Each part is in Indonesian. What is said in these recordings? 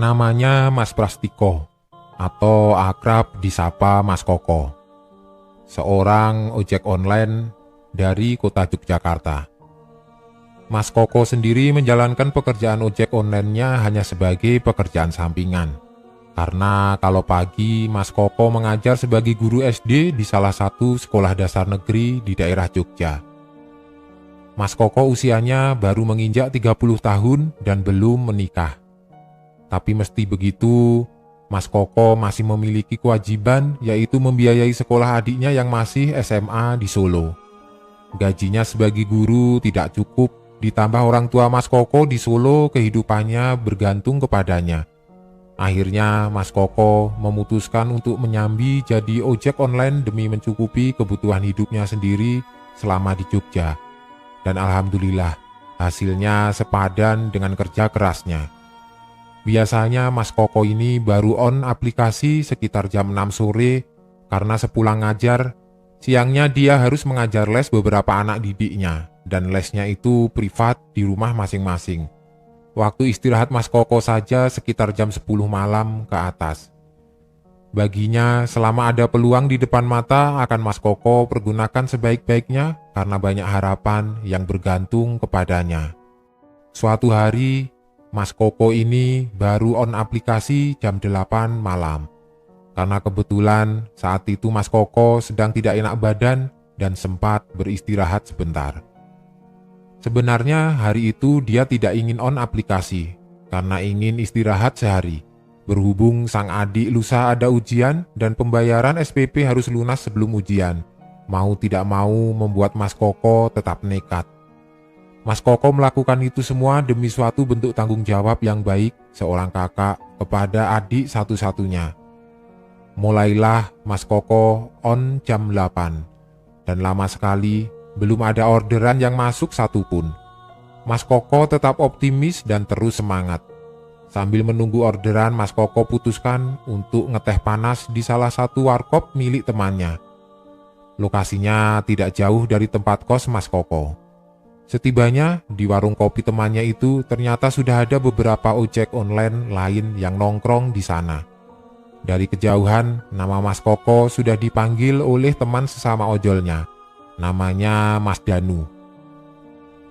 Namanya Mas Prastiko, atau akrab disapa Mas Koko. Seorang ojek online dari kota Yogyakarta. Mas Koko sendiri menjalankan pekerjaan ojek online-nya hanya sebagai pekerjaan sampingan. Karena kalau pagi Mas Koko mengajar sebagai guru SD di salah satu sekolah dasar negeri di daerah Jogja. Mas Koko usianya baru menginjak 30 tahun dan belum menikah. Tapi meski begitu, Mas Koko masih memiliki kewajiban, yaitu membiayai sekolah adiknya yang masih SMA di Solo. Gajinya sebagai guru tidak cukup, ditambah orang tua Mas Koko di Solo kehidupannya bergantung kepadanya. Akhirnya Mas Koko memutuskan untuk menyambi jadi ojek online demi mencukupi kebutuhan hidupnya sendiri selama di Jogja. Dan alhamdulillah, hasilnya sepadan dengan kerja kerasnya. Biasanya Mas Koko ini baru on aplikasi sekitar jam 6 sore karena sepulang ngajar, siangnya dia harus mengajar les beberapa anak didiknya dan lesnya itu privat di rumah masing-masing. Waktu istirahat Mas Koko saja sekitar jam 10 malam ke atas. Baginya selama ada peluang di depan mata akan Mas Koko pergunakan sebaik-baiknya karena banyak harapan yang bergantung kepadanya. Suatu hari, Mas Koko ini baru on aplikasi jam 8 malam. Karena kebetulan saat itu Mas Koko sedang tidak enak badan dan sempat beristirahat sebentar. Sebenarnya hari itu dia tidak ingin on aplikasi karena ingin istirahat sehari. Berhubung sang adik lusa ada ujian dan pembayaran SPP harus lunas sebelum ujian. Mau tidak mau membuat Mas Koko tetap nekat. Mas Koko melakukan itu semua demi suatu bentuk tanggung jawab yang baik seorang kakak kepada adik satu-satunya. Mulailah Mas Koko on jam 8, dan lama sekali belum ada orderan yang masuk satupun. Mas Koko tetap optimis dan terus semangat. Sambil menunggu orderan, Mas Koko putuskan untuk ngeteh panas di salah satu warkop milik temannya. Lokasinya tidak jauh dari tempat kos Mas Koko. Setibanya di warung kopi temannya itu, ternyata sudah ada beberapa ojek online lain yang nongkrong di sana. Dari kejauhan, nama Mas Koko sudah dipanggil oleh teman sesama ojolnya. Namanya Mas Danu.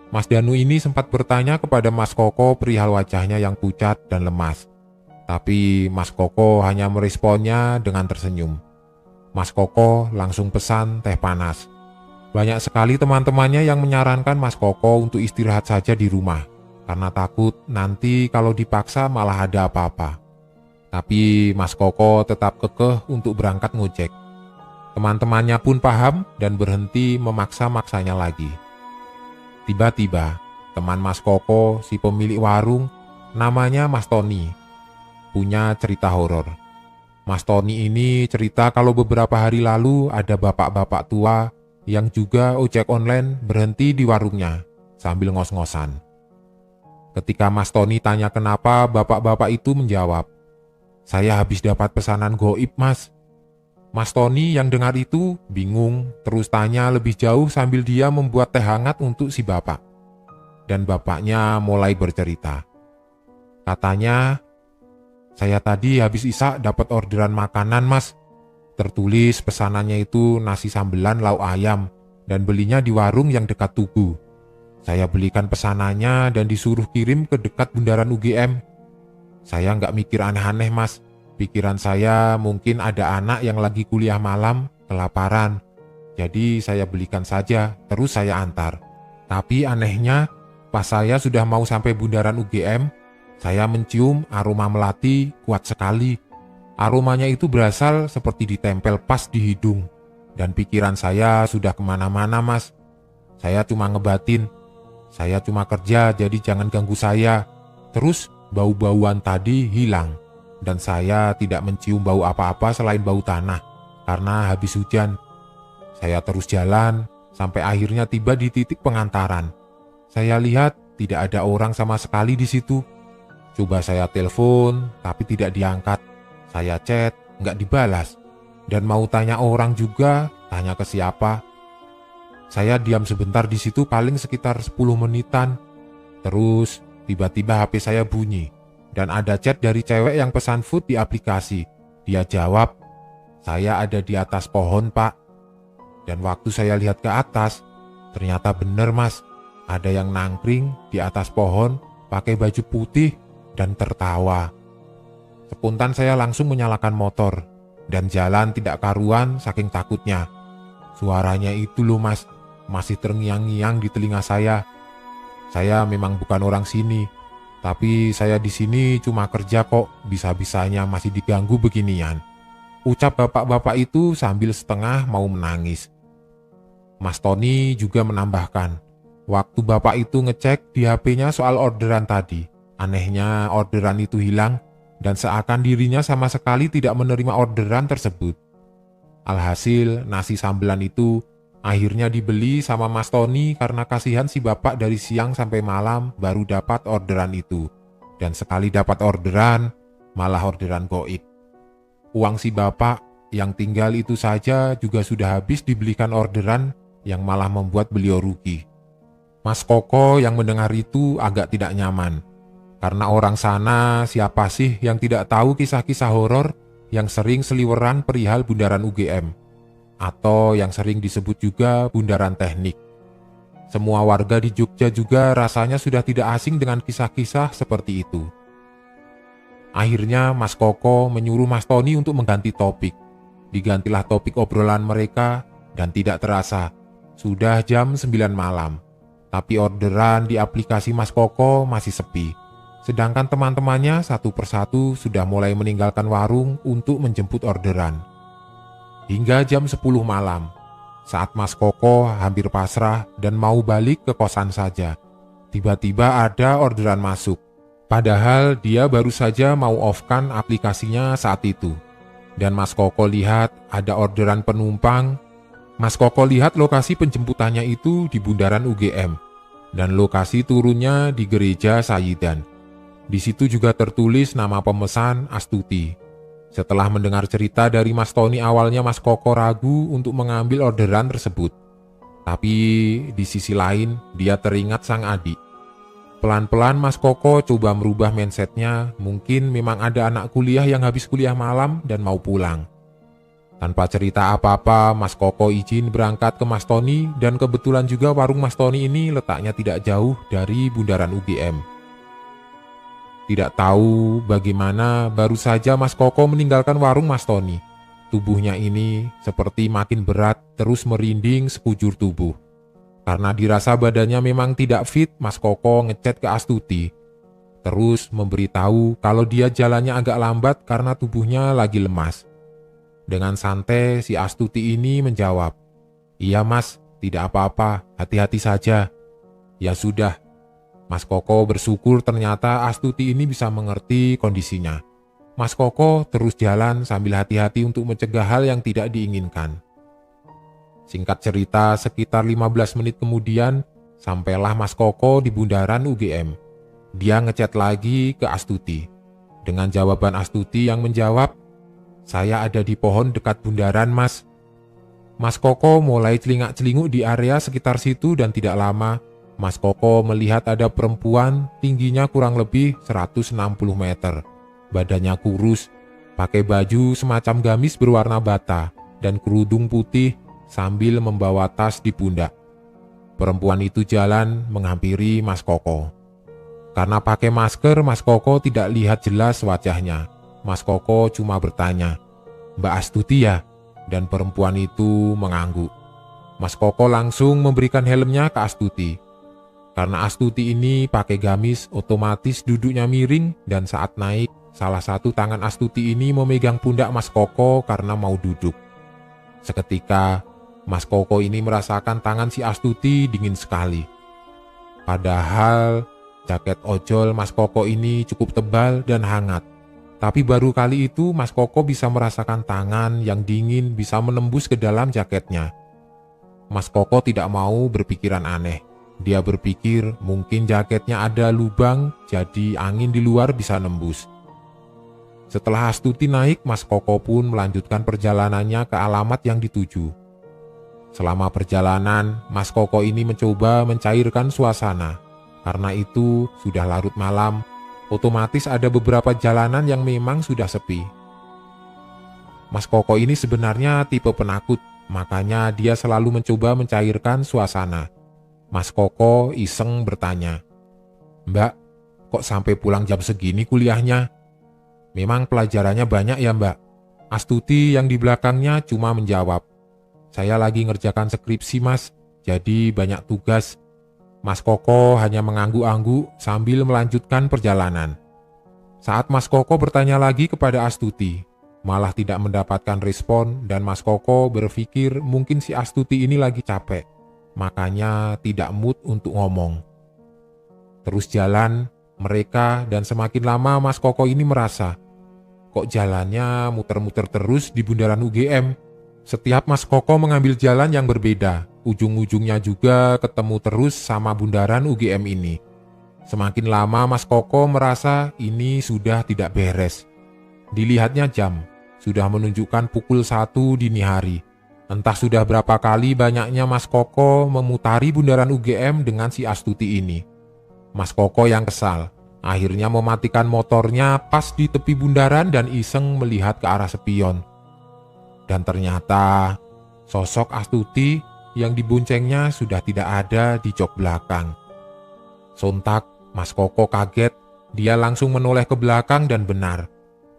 Mas Danu ini sempat bertanya kepada Mas Koko perihal wajahnya yang pucat dan lemas. Tapi Mas Koko hanya meresponnya dengan tersenyum. Mas Koko langsung pesan teh panas. Banyak sekali teman-temannya yang menyarankan Mas Koko untuk istirahat saja di rumah, karena takut nanti kalau dipaksa malah ada apa-apa. Tapi Mas Koko tetap kekeh untuk berangkat ngojek. Teman-temannya pun paham dan berhenti memaksa-maksanya lagi. Tiba-tiba, teman Mas Koko, si pemilik warung, namanya Mas Tony, punya cerita horor. Mas Tony ini cerita kalau beberapa hari lalu ada bapak-bapak tua yang juga ojek online berhenti di warungnya sambil ngos-ngosan. Ketika Mas Tony tanya kenapa, bapak-bapak itu menjawab, "Saya habis dapat pesanan goib, Mas." Mas Tony yang dengar itu bingung, terus tanya lebih jauh sambil dia membuat teh hangat untuk si bapak. Dan bapaknya mulai bercerita. Katanya, "Saya tadi habis isak dapat orderan makanan, Mas. Tertulis pesanannya itu nasi sambelan lauk ayam dan belinya di warung yang dekat Tugu. Saya belikan pesanannya dan disuruh kirim ke dekat bundaran UGM. Saya nggak mikir aneh-aneh, Mas. Pikiran saya mungkin ada anak yang lagi kuliah malam, kelaparan. Jadi saya belikan saja, terus saya antar. Tapi anehnya, pas saya sudah mau sampai bundaran UGM, saya mencium aroma melati kuat sekali. Aromanya itu berasal seperti ditempel pas di hidung. Dan pikiran saya sudah kemana-mana, Mas. Saya cuma ngebatin. Saya cuma kerja, jadi jangan ganggu saya." Terus bau-bauan tadi hilang. Dan saya tidak mencium bau apa-apa selain bau tanah. Karena habis hujan. Saya terus jalan, sampai akhirnya tiba di titik pengantaran. Saya lihat tidak ada orang sama sekali di situ. Coba saya telepon, tapi tidak diangkat. Saya chat, nggak dibalas. Dan mau tanya orang juga, tanya ke siapa. Saya diam sebentar di situ paling sekitar 10 menitan. Terus tiba-tiba HP saya bunyi. Dan ada chat dari cewek yang pesan food di aplikasi. Dia jawab, "Saya ada di atas pohon, Pak." Dan waktu saya lihat ke atas, ternyata bener, Mas. Ada yang nangkring di atas pohon, pakai baju putih, dan tertawa. Spontan saya langsung menyalakan motor, dan jalan tidak karuan saking takutnya. Suaranya itu loh, Mas, masih terngiang-ngiang di telinga saya. Saya memang bukan orang sini, tapi saya di sini cuma kerja kok, bisa-bisanya masih diganggu beginian. Ucap bapak-bapak itu sambil setengah mau menangis. Mas Tony juga menambahkan, waktu bapak itu ngecek di HP-nya soal orderan tadi, anehnya orderan itu hilang dan seakan dirinya sama sekali tidak menerima orderan tersebut. Alhasil nasi sambelan itu akhirnya dibeli sama Mas Tony karena kasihan si bapak dari siang sampai malam baru dapat orderan itu. Dan sekali dapat orderan, malah orderan goib. Uang si bapak yang tinggal itu saja juga sudah habis dibelikan orderan yang malah membuat beliau rugi. Mas Koko yang mendengar itu agak tidak nyaman. Karena orang sana siapa sih yang tidak tahu kisah-kisah horor yang sering seliweran perihal bundaran UGM. Atau yang sering disebut juga bundaran teknik. Semua warga di Jogja juga rasanya sudah tidak asing dengan kisah-kisah seperti itu. Akhirnya Mas Koko menyuruh Mas Tony untuk mengganti topik. Digantilah topik obrolan mereka dan tidak terasa, sudah jam 9 malam. Tapi orderan di aplikasi Mas Koko masih sepi. Sedangkan teman-temannya satu persatu sudah mulai meninggalkan warung untuk menjemput orderan. Hingga jam 10 malam, saat Mas Koko hampir pasrah dan mau balik ke kosan saja, tiba-tiba ada orderan masuk. Padahal dia baru saja mau off-kan aplikasinya saat itu. Dan Mas Koko lihat ada orderan penumpang. Mas Koko lihat lokasi penjemputannya itu di bundaran UGM. Dan lokasi turunnya di gereja Sayidan. Di situ juga tertulis nama pemesan Astuti. Setelah mendengar cerita dari Mas Tony awalnya Mas Koko ragu untuk mengambil orderan tersebut. Tapi di sisi lain dia teringat sang adik. Pelan-pelan Mas Koko coba merubah mindsetnya, mungkin memang ada anak kuliah yang habis kuliah malam dan mau pulang. Tanpa cerita apa-apa, Mas Koko izin berangkat ke Mas Tony dan kebetulan juga warung Mas Tony ini letaknya tidak jauh dari bundaran UGM. Tidak tahu bagaimana baru saja Mas Koko meninggalkan warung Mas Tony. Tubuhnya ini seperti makin berat terus merinding sekujur tubuh. Karena dirasa badannya memang tidak fit, Mas Koko ngechat ke Astuti. Terus memberitahu kalau dia jalannya agak lambat karena tubuhnya lagi lemas. Dengan santai si Astuti ini menjawab, "Iya Mas, tidak apa-apa, hati-hati saja." Ya sudah. Mas Koko bersyukur ternyata Astuti ini bisa mengerti kondisinya. Mas Koko terus jalan sambil hati-hati untuk mencegah hal yang tidak diinginkan. Singkat cerita, sekitar 15 menit kemudian, sampailah Mas Koko di bundaran UGM. Dia ngechat lagi ke Astuti. Dengan jawaban Astuti yang menjawab, "Saya ada di pohon dekat bundaran, Mas." Mas Koko mulai celingak-celinguk di area sekitar situ dan tidak lama, Mas Koko melihat ada perempuan tingginya kurang lebih 160 meter. Badannya kurus, pakai baju semacam gamis berwarna bata, dan kerudung putih sambil membawa tas di pundak. Perempuan itu jalan menghampiri Mas Koko. Karena pakai masker, Mas Koko tidak lihat jelas wajahnya. Mas Koko cuma bertanya, "Mbak Astuti ya?" Dan perempuan itu mengangguk. Mas Koko langsung memberikan helmnya ke Astuti. Karena Astuti ini pakai gamis, otomatis duduknya miring dan saat naik, salah satu tangan Astuti ini memegang pundak Mas Koko karena mau duduk. Seketika, Mas Koko ini merasakan tangan si Astuti dingin sekali. Padahal, jaket ojol Mas Koko ini cukup tebal dan hangat. Tapi baru kali itu Mas Koko bisa merasakan tangan yang dingin bisa menembus ke dalam jaketnya. Mas Koko tidak mau berpikiran aneh. Dia berpikir mungkin jaketnya ada lubang, jadi angin di luar bisa nembus. Setelah Astuti naik, Mas Koko pun melanjutkan perjalanannya ke alamat yang dituju. Selama perjalanan, Mas Koko ini mencoba mencairkan suasana. Karena itu sudah larut malam, Otomatis ada beberapa jalanan yang memang sudah sepi. Mas Koko ini sebenarnya tipe penakut, makanya dia selalu mencoba mencairkan suasana. Mas Koko iseng bertanya, "Mbak, kok sampai pulang jam segini kuliahnya? Memang pelajarannya banyak ya, Mbak?" Astuti yang di belakangnya cuma menjawab, "Saya lagi ngerjakan skripsi, Mas, jadi banyak tugas." Mas Koko hanya mengangguk-angguk sambil melanjutkan perjalanan. Saat Mas Koko bertanya lagi kepada Astuti, malah tidak mendapatkan respon dan Mas Koko berpikir mungkin si Astuti ini lagi capek, makanya tidak mood untuk ngomong. Terus jalan, mereka, dan semakin lama Mas Koko ini merasa, kok jalannya muter-muter terus di bundaran UGM. Setiap Mas Koko mengambil jalan yang berbeda, ujung-ujungnya juga ketemu terus sama bundaran UGM ini. Semakin lama Mas Koko merasa ini sudah tidak beres. Dilihatnya jam, sudah menunjukkan pukul 1 dini hari. Entah sudah berapa kali banyaknya Mas Koko memutari bundaran UGM dengan si Astuti ini. Mas Koko yang kesal, akhirnya mematikan motornya pas di tepi bundaran dan iseng melihat ke arah spion. Dan ternyata sosok Astuti yang diboncengnya sudah tidak ada di jok belakang. Sontak Mas Koko kaget, dia langsung menoleh ke belakang dan benar.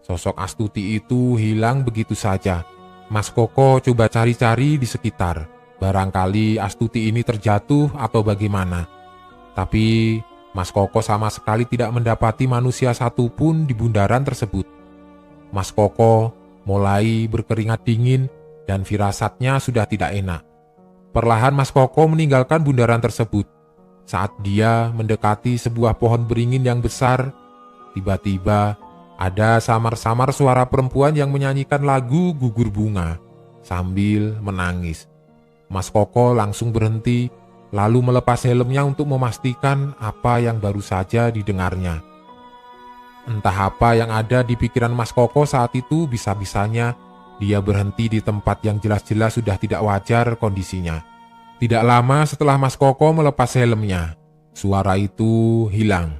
Sosok Astuti itu hilang begitu saja. Mas Koko coba cari-cari di sekitar. Barangkali Astuti ini terjatuh atau bagaimana. Tapi Mas Koko sama sekali tidak mendapati manusia satupun di bundaran tersebut. Mas Koko mulai berkeringat dingin dan firasatnya sudah tidak enak. Perlahan Mas Koko meninggalkan bundaran tersebut. Saat dia mendekati sebuah pohon beringin yang besar, tiba-tiba ada samar-samar suara perempuan yang menyanyikan lagu Gugur Bunga sambil menangis. Mas Koko langsung berhenti, lalu melepas helmnya untuk memastikan apa yang baru saja didengarnya. Entah apa yang ada di pikiran Mas Koko saat itu, bisa-bisanya dia berhenti di tempat yang jelas-jelas sudah tidak wajar kondisinya. Tidak lama setelah Mas Koko melepas helmnya, suara itu hilang.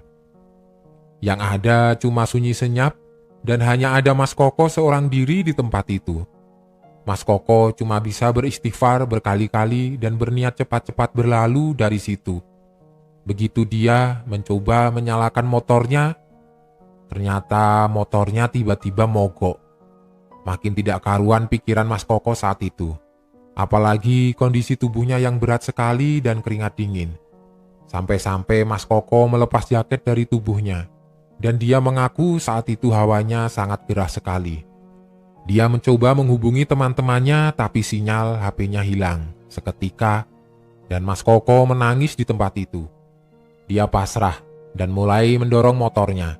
Yang ada cuma sunyi senyap dan hanya ada Mas Koko seorang diri di tempat itu. Mas Koko cuma bisa beristighfar berkali-kali dan berniat cepat-cepat berlalu dari situ. Begitu dia mencoba menyalakan motornya, ternyata motornya tiba-tiba mogok. Makin tidak karuan pikiran Mas Koko saat itu. Apalagi kondisi tubuhnya yang berat sekali dan keringat dingin. Sampai-sampai Mas Koko melepas jaket dari tubuhnya. Dan dia mengaku saat itu hawanya sangat gerah sekali. Dia mencoba menghubungi teman-temannya tapi sinyal HP-nya hilang seketika dan Mas Koko menangis di tempat itu. Dia pasrah dan mulai mendorong motornya.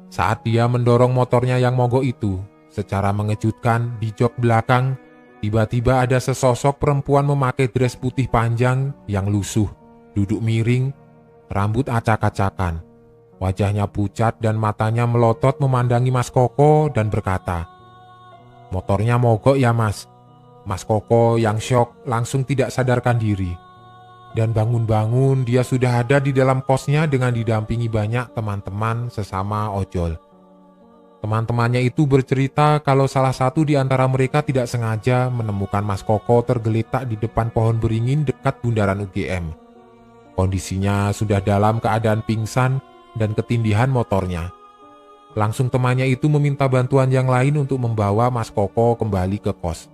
Saat dia mendorong motornya yang mogok itu, secara mengejutkan di jok belakang, tiba-tiba ada sesosok perempuan memakai dress putih panjang yang lusuh, duduk miring, rambut acak-acakan. Wajahnya pucat dan matanya melotot memandangi Mas Koko dan berkata, "Motornya mogok ya Mas." Mas Koko yang syok langsung tidak sadarkan diri. Dan bangun-bangun dia sudah ada di dalam kosnya dengan didampingi banyak teman-teman sesama ojol. Teman-temannya itu bercerita kalau salah satu di antara mereka tidak sengaja menemukan Mas Koko tergeletak di depan pohon beringin dekat bundaran UGM. Kondisinya sudah dalam keadaan pingsan dan ketindihan motornya. Langsung temannya itu meminta bantuan yang lain untuk membawa Mas Koko kembali ke kos.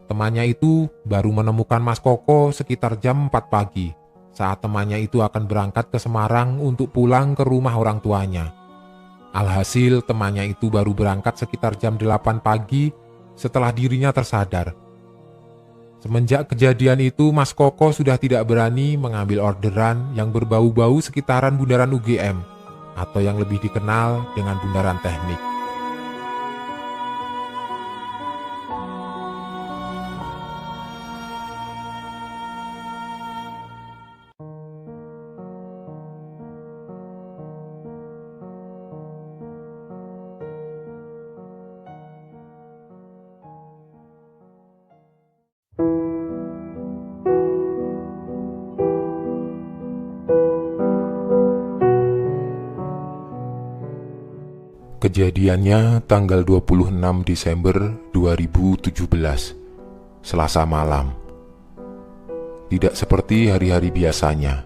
Temannya itu baru menemukan Mas Koko sekitar jam 4 pagi, saat temannya itu akan berangkat ke Semarang untuk pulang ke rumah orang tuanya. Alhasil temannya itu baru berangkat sekitar jam 8 pagi setelah dirinya tersadar. Semenjak kejadian itu, Mas Koko sudah tidak berani mengambil orderan yang berbau-bau sekitaran bundaran UGM, atau yang lebih dikenal dengan bundaran teknik. Kejadiannya tanggal 26 Desember 2017, Selasa malam. Tidak seperti hari-hari biasanya.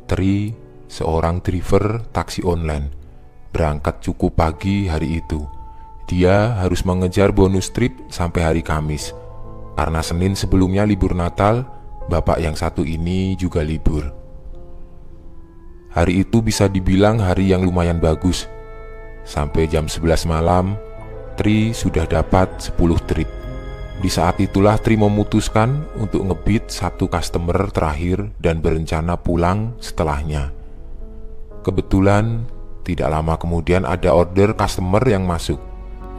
Tri, seorang driver taksi online, berangkat cukup pagi hari itu. Dia harus mengejar bonus trip sampai hari Kamis. Karena Senin sebelumnya libur Natal, bapak yang satu ini juga libur. Hari itu bisa dibilang hari yang lumayan bagus. Sampai jam 11 malam, Tri sudah dapat 10 trip. Di saat itulah Tri memutuskan untuk ngebit satu customer terakhir dan berencana pulang setelahnya. Kebetulan, tidak lama kemudian ada order customer yang masuk.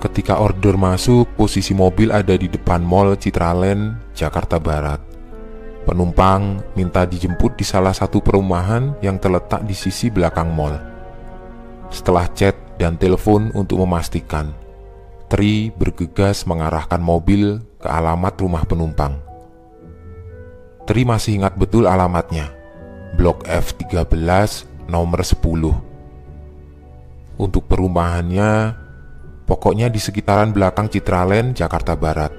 Ketika order masuk, posisi mobil ada di depan Mall Citraland, Jakarta Barat. Penumpang minta dijemput di salah satu perumahan yang terletak di sisi belakang mall. Setelah chat dan telepon untuk memastikan, Tri bergegas mengarahkan mobil ke alamat rumah penumpang. Tri masih ingat betul alamatnya, Blok F13 nomor 10. Untuk perumahannya, pokoknya di sekitaran belakang Citraland, Jakarta Barat.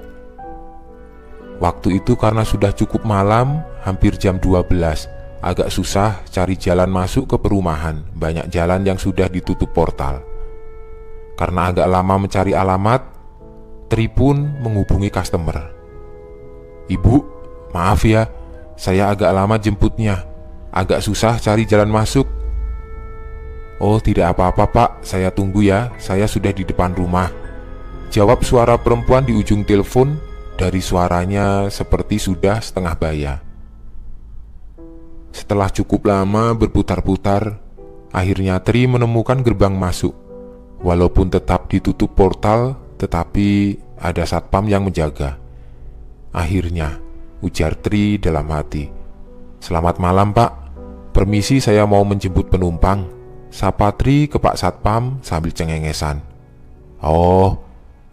Waktu itu karena sudah cukup malam, hampir jam 12, agak susah cari jalan masuk ke perumahan. Banyak jalan yang sudah ditutup portal. Karena agak lama mencari alamat, Tri pun menghubungi customer. "Ibu, maaf ya, saya agak lama jemputnya. Agak susah cari jalan masuk." "Oh, tidak apa-apa pak, saya tunggu ya, saya sudah di depan rumah," jawab suara perempuan di ujung telepon. Dari suaranya seperti sudah setengah baya. Setelah cukup lama berputar-putar, akhirnya Tri menemukan gerbang masuk. Walaupun tetap ditutup portal, tetapi ada satpam yang menjaga. Akhirnya, ujar Tri dalam hati. "Selamat malam pak, permisi saya mau menjemput penumpang," sapa Tri ke Pak Satpam sambil cengengesan. "Oh,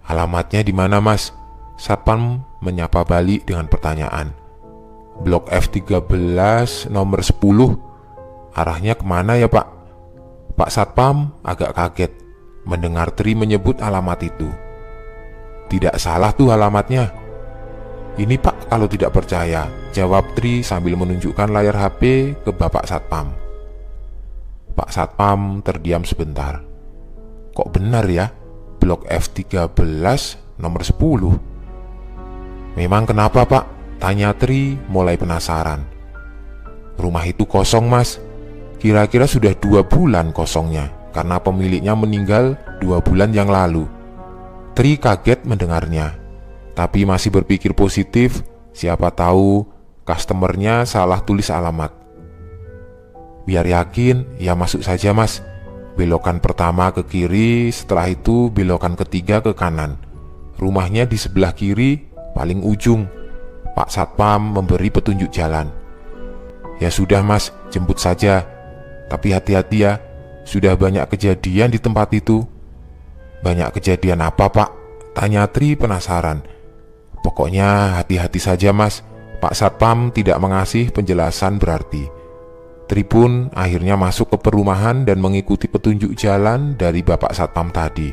alamatnya di mana mas?" Satpam menyapa balik dengan pertanyaan. "Blok F13 nomor 10. Arahnya kemana ya pak?" Pak Satpam agak kaget mendengar Tri menyebut alamat itu. "Tidak salah tuh alamatnya." "Ini pak, kalau tidak percaya," jawab Tri sambil menunjukkan layar HP ke Bapak Satpam. Pak Satpam terdiam sebentar. "Kok benar ya? Blok F13 nomor 10. "Memang kenapa pak?" tanya Tri mulai penasaran. "Rumah itu kosong mas. Kira-kira sudah 2 bulan kosongnya, karena pemiliknya meninggal 2 bulan yang lalu." Tri kaget mendengarnya, tapi masih berpikir positif. Siapa tahu customernya salah tulis alamat. "Biar yakin, ya masuk saja mas. Belokan pertama ke kiri, setelah itu belokan ketiga ke kanan. Rumahnya di sebelah kiri, paling ujung." Pak Satpam memberi petunjuk jalan. "Ya sudah mas, jemput saja. Tapi hati-hati ya, sudah banyak kejadian di tempat itu." "Banyak kejadian apa pak?" tanya Tri penasaran. "Pokoknya hati-hati saja mas." Pak Satpam tidak mengasih penjelasan berarti. Tri pun akhirnya masuk ke perumahan dan mengikuti petunjuk jalan dari Bapak Satpam tadi.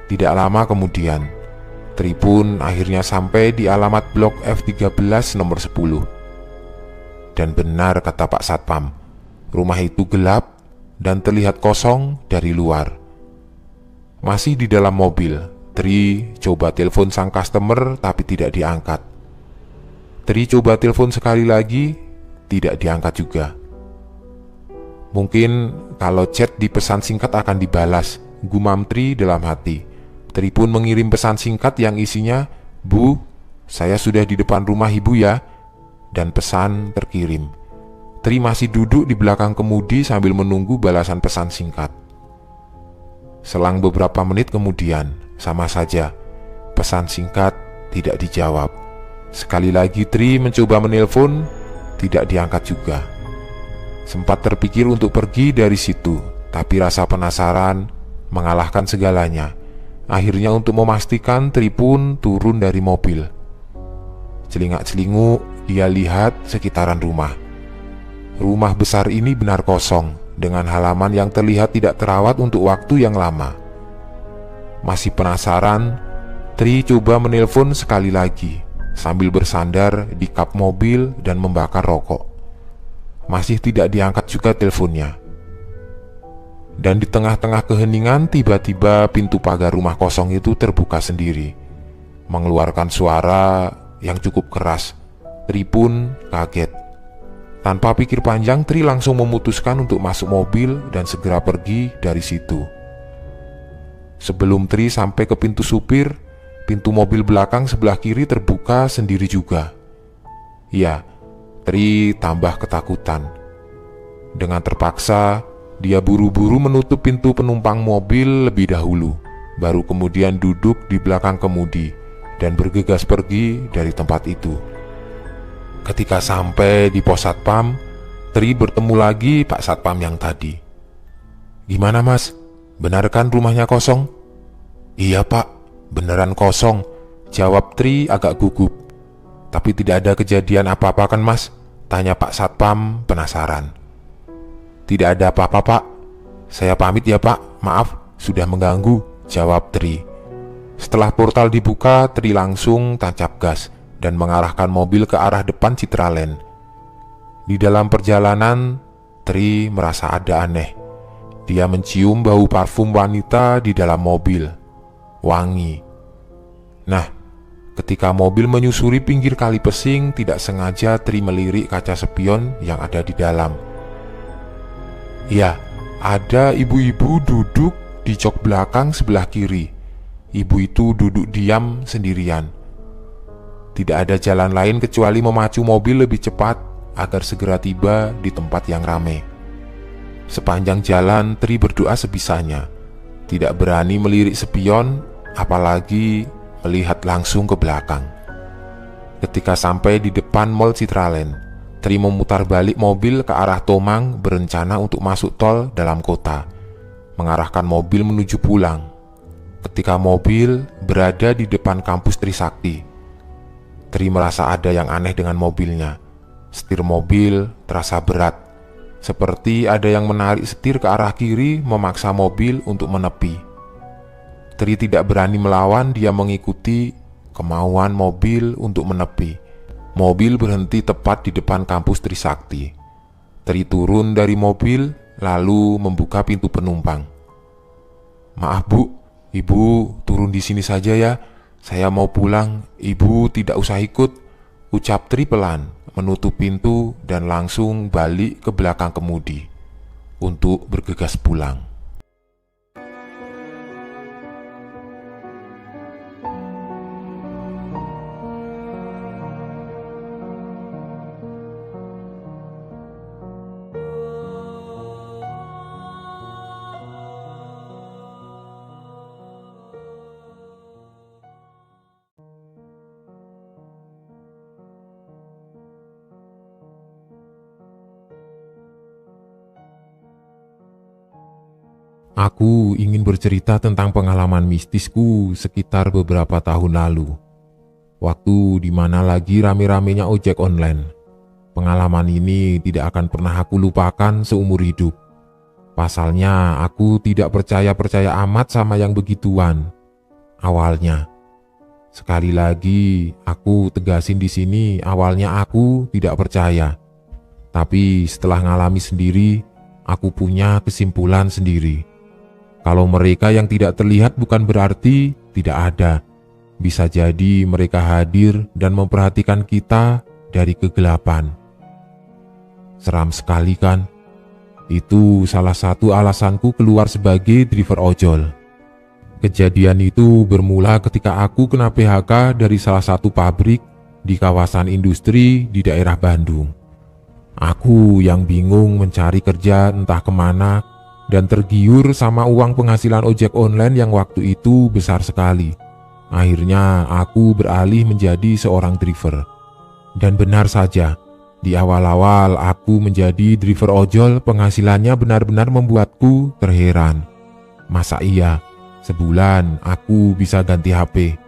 Tidak lama kemudian, Tri pun akhirnya sampai di alamat blok F13 nomor 10. Dan benar kata Pak Satpam, rumah itu gelap dan terlihat kosong dari luar. Masih di dalam mobil, Tri coba telepon sang customer tapi tidak diangkat. Tri coba telepon sekali lagi, tidak diangkat juga. Mungkin kalau chat di pesan singkat akan dibalas, gumam Tri dalam hati. Tri pun mengirim pesan singkat yang isinya, "Bu, saya sudah di depan rumah ibu ya." Dan pesan terkirim. Tri masih duduk di belakang kemudi sambil menunggu balasan pesan singkat. Selang beberapa menit kemudian, sama saja, pesan singkat tidak dijawab. Sekali lagi Tri mencoba menelpon, tidak diangkat juga. Sempat terpikir untuk pergi dari situ, tapi rasa penasaran mengalahkan segalanya. Akhirnya untuk memastikan, Tri pun turun dari mobil. Celingak-celinguk dia lihat sekitaran rumah. Rumah besar ini benar kosong, dengan halaman yang terlihat tidak terawat untuk waktu yang lama. Masih penasaran, Tri coba menelpon sekali lagi sambil bersandar di kap mobil dan membakar rokok. Masih tidak diangkat juga teleponnya. Dan di tengah-tengah keheningan, tiba-tiba pintu pagar rumah kosong itu terbuka sendiri, mengeluarkan suara yang cukup keras. Tri pun kaget. Tanpa pikir panjang, Tri langsung memutuskan untuk masuk mobil dan segera pergi dari situ. Sebelum Tri sampai ke pintu supir, pintu mobil belakang sebelah kiri terbuka sendiri juga. Ya, Tri tambah ketakutan. Dengan terpaksa, dia buru-buru menutup pintu penumpang mobil lebih dahulu, baru kemudian duduk di belakang kemudi dan bergegas pergi dari tempat itu. Ketika sampai di pos satpam, Tri bertemu lagi Pak Satpam yang tadi. "Gimana mas? Benar kan rumahnya kosong?" "Iya pak, beneran kosong," jawab Tri agak gugup. "Tapi tidak ada kejadian apa-apa kan mas?" tanya Pak Satpam penasaran. "Tidak ada apa-apa pak. Saya pamit ya pak, maaf sudah mengganggu," jawab Tri. Setelah portal dibuka, Tri langsung tancap gas dan mengarahkan mobil ke arah depan Citraland. Di dalam perjalanan, Tri merasa ada aneh. Dia mencium bau parfum wanita di dalam mobil. Wangi. Nah, ketika mobil menyusuri pinggir kali Pesing, tidak sengaja Tri melirik kaca spion yang ada di dalam. Ya, ada ibu-ibu duduk di jok belakang sebelah kiri. Ibu itu duduk diam sendirian. Tidak ada jalan lain kecuali memacu mobil lebih cepat agar segera tiba di tempat yang ramai. Sepanjang jalan, Tri berdoa sebisanya. Tidak berani melirik spion, apalagi melihat langsung ke belakang. Ketika sampai di depan Mall Citraland, Tri memutar balik mobil ke arah Tomang berencana untuk masuk tol dalam kota, mengarahkan mobil menuju pulang. Ketika mobil berada di depan kampus Trisakti, Tri merasa ada yang aneh dengan mobilnya. Setir mobil terasa berat, seperti ada yang menarik setir ke arah kiri memaksa mobil untuk menepi. Tri tidak berani melawan, dia mengikuti kemauan mobil untuk menepi. Mobil berhenti tepat di depan kampus Trisakti. Tri turun dari mobil lalu membuka pintu penumpang. "Maaf bu, ibu turun di sini saja ya. Saya mau pulang, ibu tidak usah ikut," ucap Tri pelan, menutup pintu dan langsung balik ke belakang kemudi untuk bergegas pulang. Aku ingin bercerita tentang pengalaman mistisku sekitar beberapa tahun lalu. Waktu dimana lagi rame-ramenya ojek online. Pengalaman ini tidak akan pernah aku lupakan seumur hidup. Pasalnya aku tidak percaya-percaya amat sama yang begituan. Awalnya. Sekali lagi aku tegasin di sini, awalnya aku tidak percaya. Tapi setelah ngalami sendiri, aku punya kesimpulan sendiri. Kalau mereka yang tidak terlihat bukan berarti tidak ada. Bisa jadi mereka hadir dan memperhatikan kita dari kegelapan. Seram sekali kan? Itu salah satu alasanku keluar sebagai driver ojol. Kejadian itu bermula ketika aku kena PHK dari salah satu pabrik di kawasan industri di daerah Bandung. Aku yang bingung mencari kerja entah kemana dan tergiur sama uang penghasilan ojek online yang waktu itu besar sekali. Akhirnya aku beralih menjadi seorang driver. Dan benar saja, di awal-awal aku menjadi driver ojol, penghasilannya benar-benar membuatku terheran. Masa iya, sebulan aku bisa ganti HP.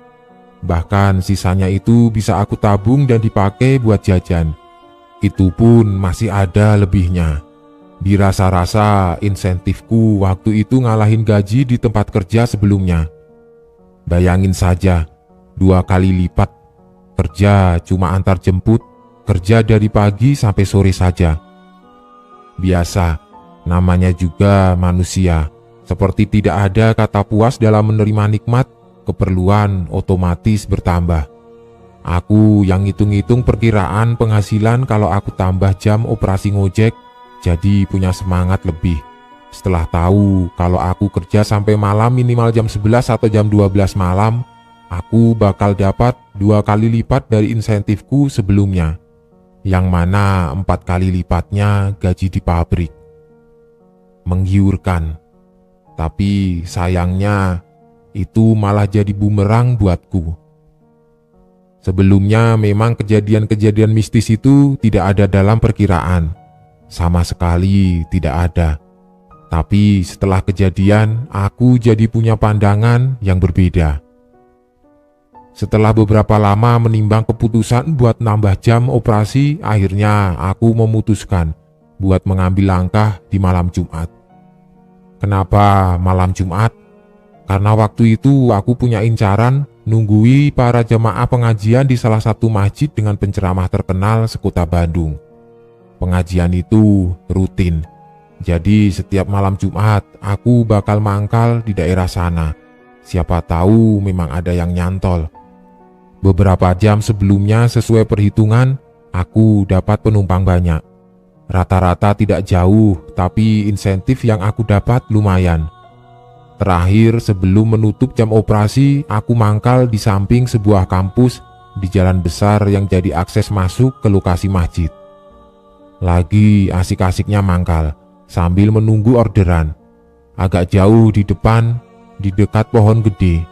Bahkan sisanya itu bisa aku tabung dan dipakai buat jajan. Itu pun masih ada lebihnya. Dirasa-rasa insentifku waktu itu ngalahin gaji di tempat kerja sebelumnya. Bayangin saja, 2 kali lipat. Kerja cuma antar jemput, kerja dari pagi sampai sore saja. Biasa, namanya juga manusia. Seperti tidak ada kata puas dalam menerima nikmat, keperluan otomatis bertambah. Aku yang ngitung-ngitung perkiraan penghasilan kalau aku tambah jam operasi ngojek, jadi punya semangat lebih. Setelah tahu kalau aku kerja sampai malam minimal jam 11 atau jam 12 malam, aku bakal dapat 2 kali lipat dari insentifku sebelumnya, yang mana 4 kali lipatnya gaji di pabrik. Menggiurkan, tapi sayangnya itu malah jadi bumerang buatku. Sebelumnya memang kejadian-kejadian mistis itu tidak ada dalam perkiraan, sama sekali tidak ada. Tapi setelah kejadian, aku jadi punya pandangan yang berbeda. Setelah beberapa lama menimbang keputusan buat nambah jam operasi, akhirnya aku memutuskan buat mengambil langkah di malam Jumat. Kenapa malam Jumat? Karena waktu itu aku punya incaran nunggui para jemaah pengajian di salah satu masjid dengan penceramah terkenal sekota Bandung. Pengajian itu rutin. Jadi setiap malam Jumat aku bakal mangkal di daerah sana. Siapa tahu memang ada yang nyantol. Beberapa jam sebelumnya sesuai perhitungan, aku dapat penumpang banyak. Rata-rata tidak jauh, tapi insentif yang aku dapat lumayan. Terakhir sebelum menutup jam operasi, aku mangkal di samping sebuah kampus di jalan besar yang jadi akses masuk ke lokasi masjid. Lagi asik-asiknya mangkal sambil menunggu orderan. Agak jauh di depan, di dekat pohon gede,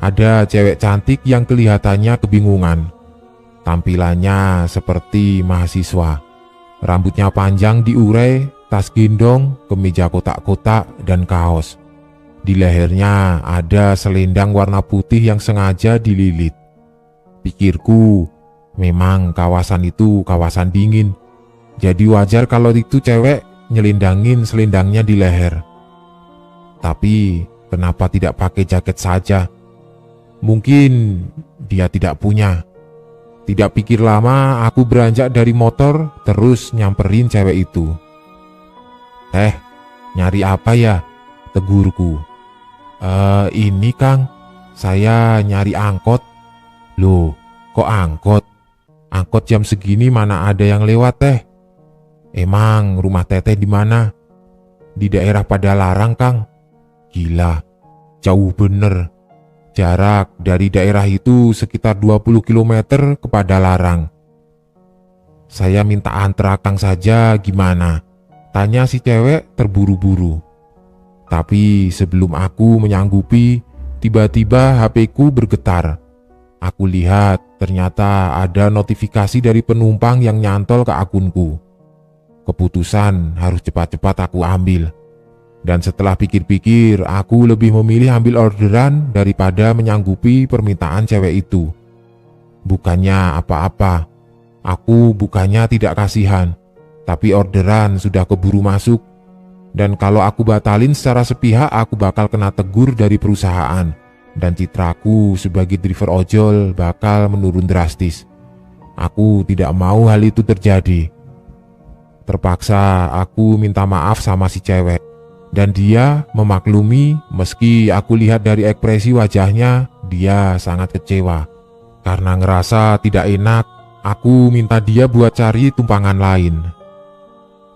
ada cewek cantik yang kelihatannya kebingungan. Tampilannya seperti mahasiswa. Rambutnya panjang diurai, tas gendong, kemeja kotak-kotak, dan kaos. Di lehernya ada selendang warna putih yang sengaja dililit. Pikirku, memang kawasan itu kawasan dingin. Jadi wajar kalau itu cewek nyelindangin selendangnya di leher. Tapi kenapa tidak pakai jaket saja? Mungkin dia tidak punya. Tidak pikir lama, aku beranjak dari motor terus nyamperin cewek itu. "Teh, nyari apa ya?" tegurku. Ini Kang, saya nyari angkot." "Loh, kok angkot? Angkot jam segini mana ada yang lewat Teh?" "Emang rumah Teteh di mana?" "Di daerah Padalarang Kang." "Gila, jauh bener. Jarak dari daerah itu sekitar 20 km ke Padalarang." "Saya minta antar Kang saja gimana?" tanya si cewek terburu-buru. Tapi sebelum aku menyanggupi, tiba-tiba HP-ku bergetar. Aku lihat ternyata ada notifikasi dari penumpang yang nyantol ke akunku. Keputusan harus cepat-cepat aku ambil. Dan setelah pikir-pikir, aku lebih memilih ambil orderan daripada menyanggupi permintaan cewek itu. Bukannya apa-apa, aku bukannya tidak kasihan, tapi orderan sudah keburu masuk. Dan kalau aku batalin secara sepihak, aku bakal kena tegur dari perusahaan. Dan citraku sebagai driver ojol bakal menurun drastis. Aku tidak mau hal itu terjadi. Terpaksa aku minta maaf sama si cewek. Dan dia memaklumi meski aku lihat dari ekspresi wajahnya, dia sangat kecewa. Karena ngerasa tidak enak, aku minta dia buat cari tumpangan lain.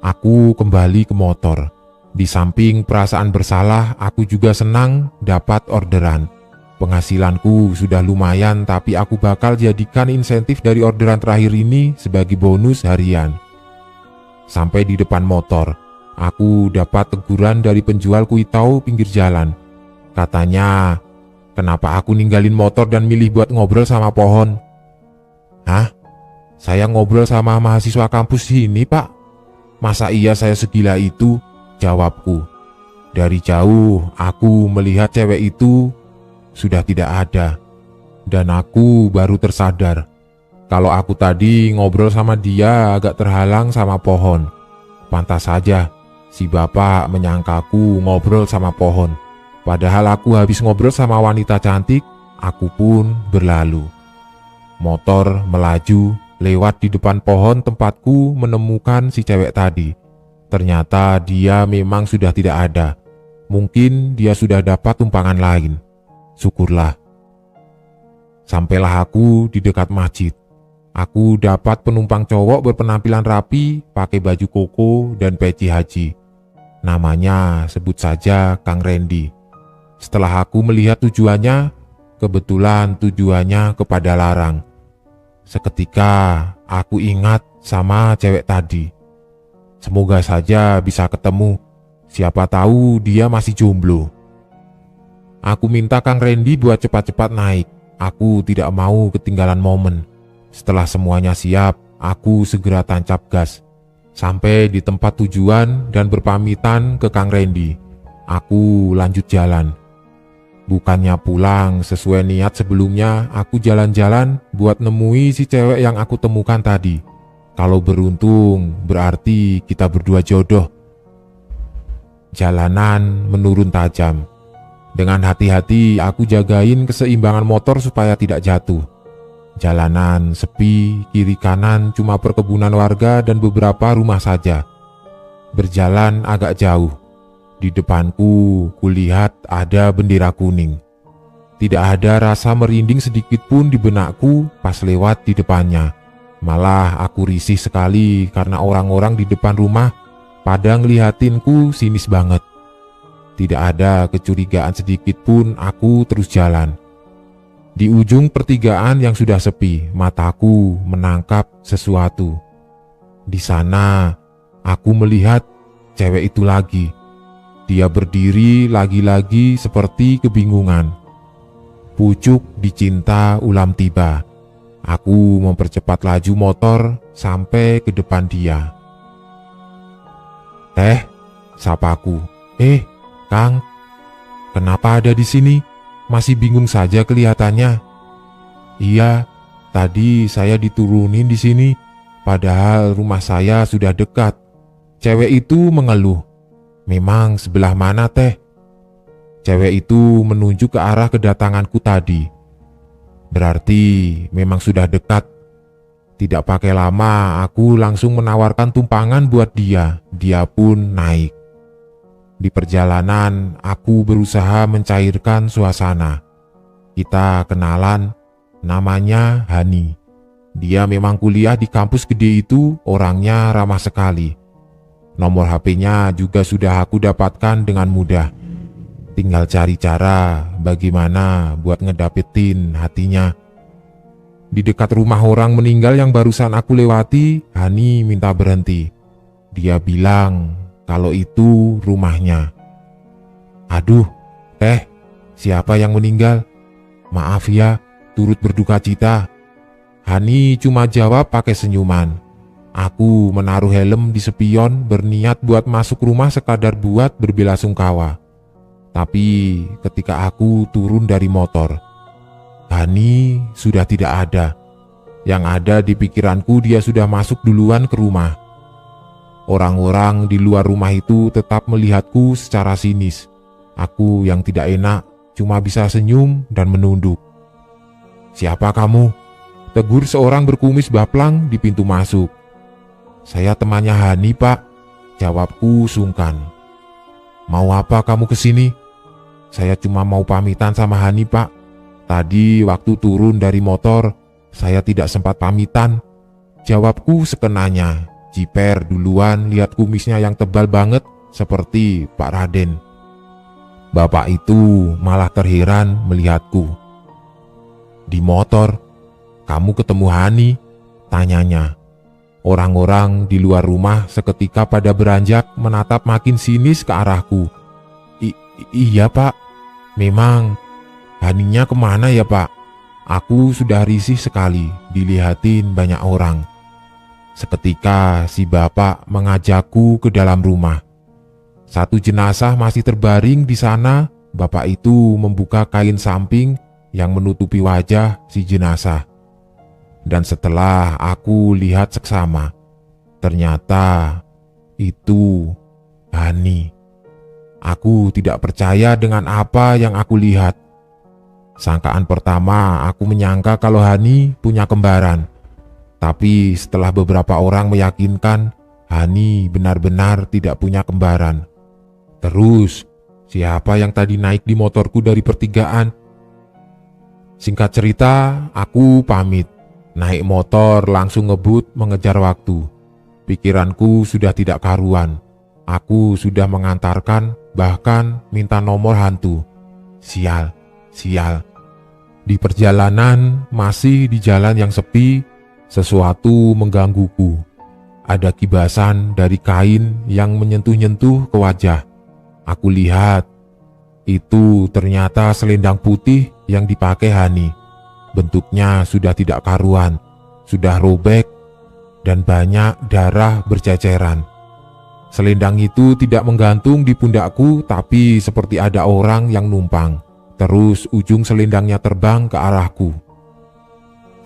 Aku kembali ke motor. Di samping perasaan bersalah, aku juga senang dapat orderan. Penghasilanku sudah lumayan, tapi aku bakal jadikan insentif dari orderan terakhir ini sebagai bonus harian. Sampai di depan motor, aku dapat teguran dari penjual kue tahu pinggir jalan. Katanya, "Kenapa aku ninggalin motor dan milih buat ngobrol sama pohon?" "Hah? Saya ngobrol sama mahasiswa kampus sini, Pak. Masa iya saya segila itu?" jawabku. Dari jauh aku melihat cewek itu sudah tidak ada. Dan aku baru tersadar kalau aku tadi ngobrol sama dia agak terhalang sama pohon. Pantas saja Si bapak menyangkaku ngobrol sama pohon. Padahal aku habis ngobrol sama wanita cantik, aku pun berlalu. Motor melaju lewat di depan pohon tempatku menemukan si cewek tadi. Ternyata dia memang sudah tidak ada. Mungkin dia sudah dapat tumpangan lain. Syukurlah. Sampailah aku di dekat masjid. Aku dapat penumpang cowok berpenampilan rapi, pakai baju koko dan peci haji. Namanya sebut saja Kang Randy. Setelah aku melihat tujuannya, kebetulan tujuannya ke Padalarang. Seketika aku ingat sama cewek tadi. Semoga saja bisa ketemu. Siapa tahu dia masih jomblo. Aku minta Kang Randy buat cepat-cepat naik. Aku tidak mau ketinggalan momen. Setelah semuanya siap, aku segera tancap gas. Sampai di tempat tujuan dan berpamitan ke Kang Randy. Aku lanjut jalan. Bukannya pulang sesuai niat sebelumnya, aku jalan-jalan buat nemui si cewek yang aku temukan tadi. Kalau beruntung, berarti kita berdua jodoh. Jalanan menurun tajam. Dengan hati-hati aku jagain keseimbangan motor supaya tidak jatuh. Jalanan sepi, kiri kanan cuma perkebunan warga dan beberapa rumah saja. Berjalan agak jauh. Di depanku kulihat ada bendera kuning. Tidak ada rasa merinding sedikit pun di benakku pas lewat di depannya. Malah aku risih sekali karena orang-orang di depan rumah pada ngelihatinku sinis banget. Tidak ada kecurigaan sedikit pun, aku terus jalan. Di ujung pertigaan yang sudah sepi, mataku menangkap sesuatu. Di sana, aku melihat cewek itu lagi. Dia berdiri lagi-lagi seperti kebingungan. Pucuk dicinta ulam tiba. Aku mempercepat laju motor sampai ke depan dia. "Teh," sapaku. Kang, kenapa ada di sini? Masih bingung saja kelihatannya." "Iya, tadi saya diturunin di sini, padahal rumah saya sudah dekat." Cewek itu mengeluh. "Memang sebelah mana, Teh?" Cewek itu menunjuk ke arah kedatanganku tadi. Berarti memang sudah dekat. Tidak pakai lama, aku langsung menawarkan tumpangan buat dia. Dia pun naik. Di perjalanan, aku berusaha mencairkan suasana. Kita kenalan, namanya Hani. Dia memang kuliah di kampus gede itu, orangnya ramah sekali. Nomor HP-nya juga sudah aku dapatkan dengan mudah. Tinggal cari cara bagaimana buat ngedapetin hatinya. Di dekat rumah orang meninggal yang barusan aku lewati, Hani minta berhenti. Dia bilang kalau itu rumahnya. "Aduh, Teh, siapa yang meninggal? Maaf ya, turut berduka cita." Hani cuma jawab pakai senyuman. Aku menaruh helm di spion berniat buat masuk rumah sekadar buat berbelasungkawa. Tapi ketika aku turun dari motor, Hani sudah tidak ada. Yang ada di pikiranku dia sudah masuk duluan ke rumah. Orang-orang di luar rumah itu tetap melihatku secara sinis. Aku yang tidak enak cuma bisa senyum dan menunduk. "Siapa kamu?" tegur seorang berkumis baplang di pintu masuk. "Saya temannya Hani, Pak," jawabku sungkan. "Mau apa kamu kesini?" "Saya cuma mau pamitan sama Hani, Pak. Tadi waktu turun dari motor, saya tidak sempat pamitan," jawabku sekenanya. Jiper duluan lihat kumisnya yang tebal banget seperti Pak Raden. Bapak itu malah terheran melihatku. "Di motor, kamu ketemu Hani?" tanyanya. Orang-orang di luar rumah seketika pada beranjak menatap makin sinis ke arahku. Iya, Pak. Memang. Haninya kemana ya, Pak? Aku sudah risih sekali dilihatin banyak orang. Seketika si bapak mengajakku ke dalam rumah. Satu jenazah masih terbaring di sana. Bapak itu membuka kain samping yang menutupi wajah si jenazah. Dan setelah aku lihat seksama, ternyata itu Hani. Aku tidak percaya dengan apa yang aku lihat. Sangkaan pertama aku menyangka kalau Hani punya kembaran. Tapi setelah beberapa orang meyakinkan Hani benar-benar tidak punya kembaran. Terus, siapa yang tadi naik di motorku dari pertigaan? Singkat cerita, aku pamit. Naik motor langsung ngebut mengejar waktu. Pikiranku sudah tidak karuan. Aku sudah mengantarkan, bahkan minta nomor hantu. Sial, sial. Di perjalanan, masih di jalan yang sepi, sesuatu menggangguku. Ada kibasan dari kain yang menyentuh-nyentuh ke wajah. Aku lihat, itu ternyata selendang putih yang dipakai Hani. Bentuknya sudah tidak karuan, sudah robek, dan banyak darah berceceran. Selendang itu tidak menggantung di pundakku, tapi seperti ada orang yang numpang. Terus ujung selendangnya terbang ke arahku.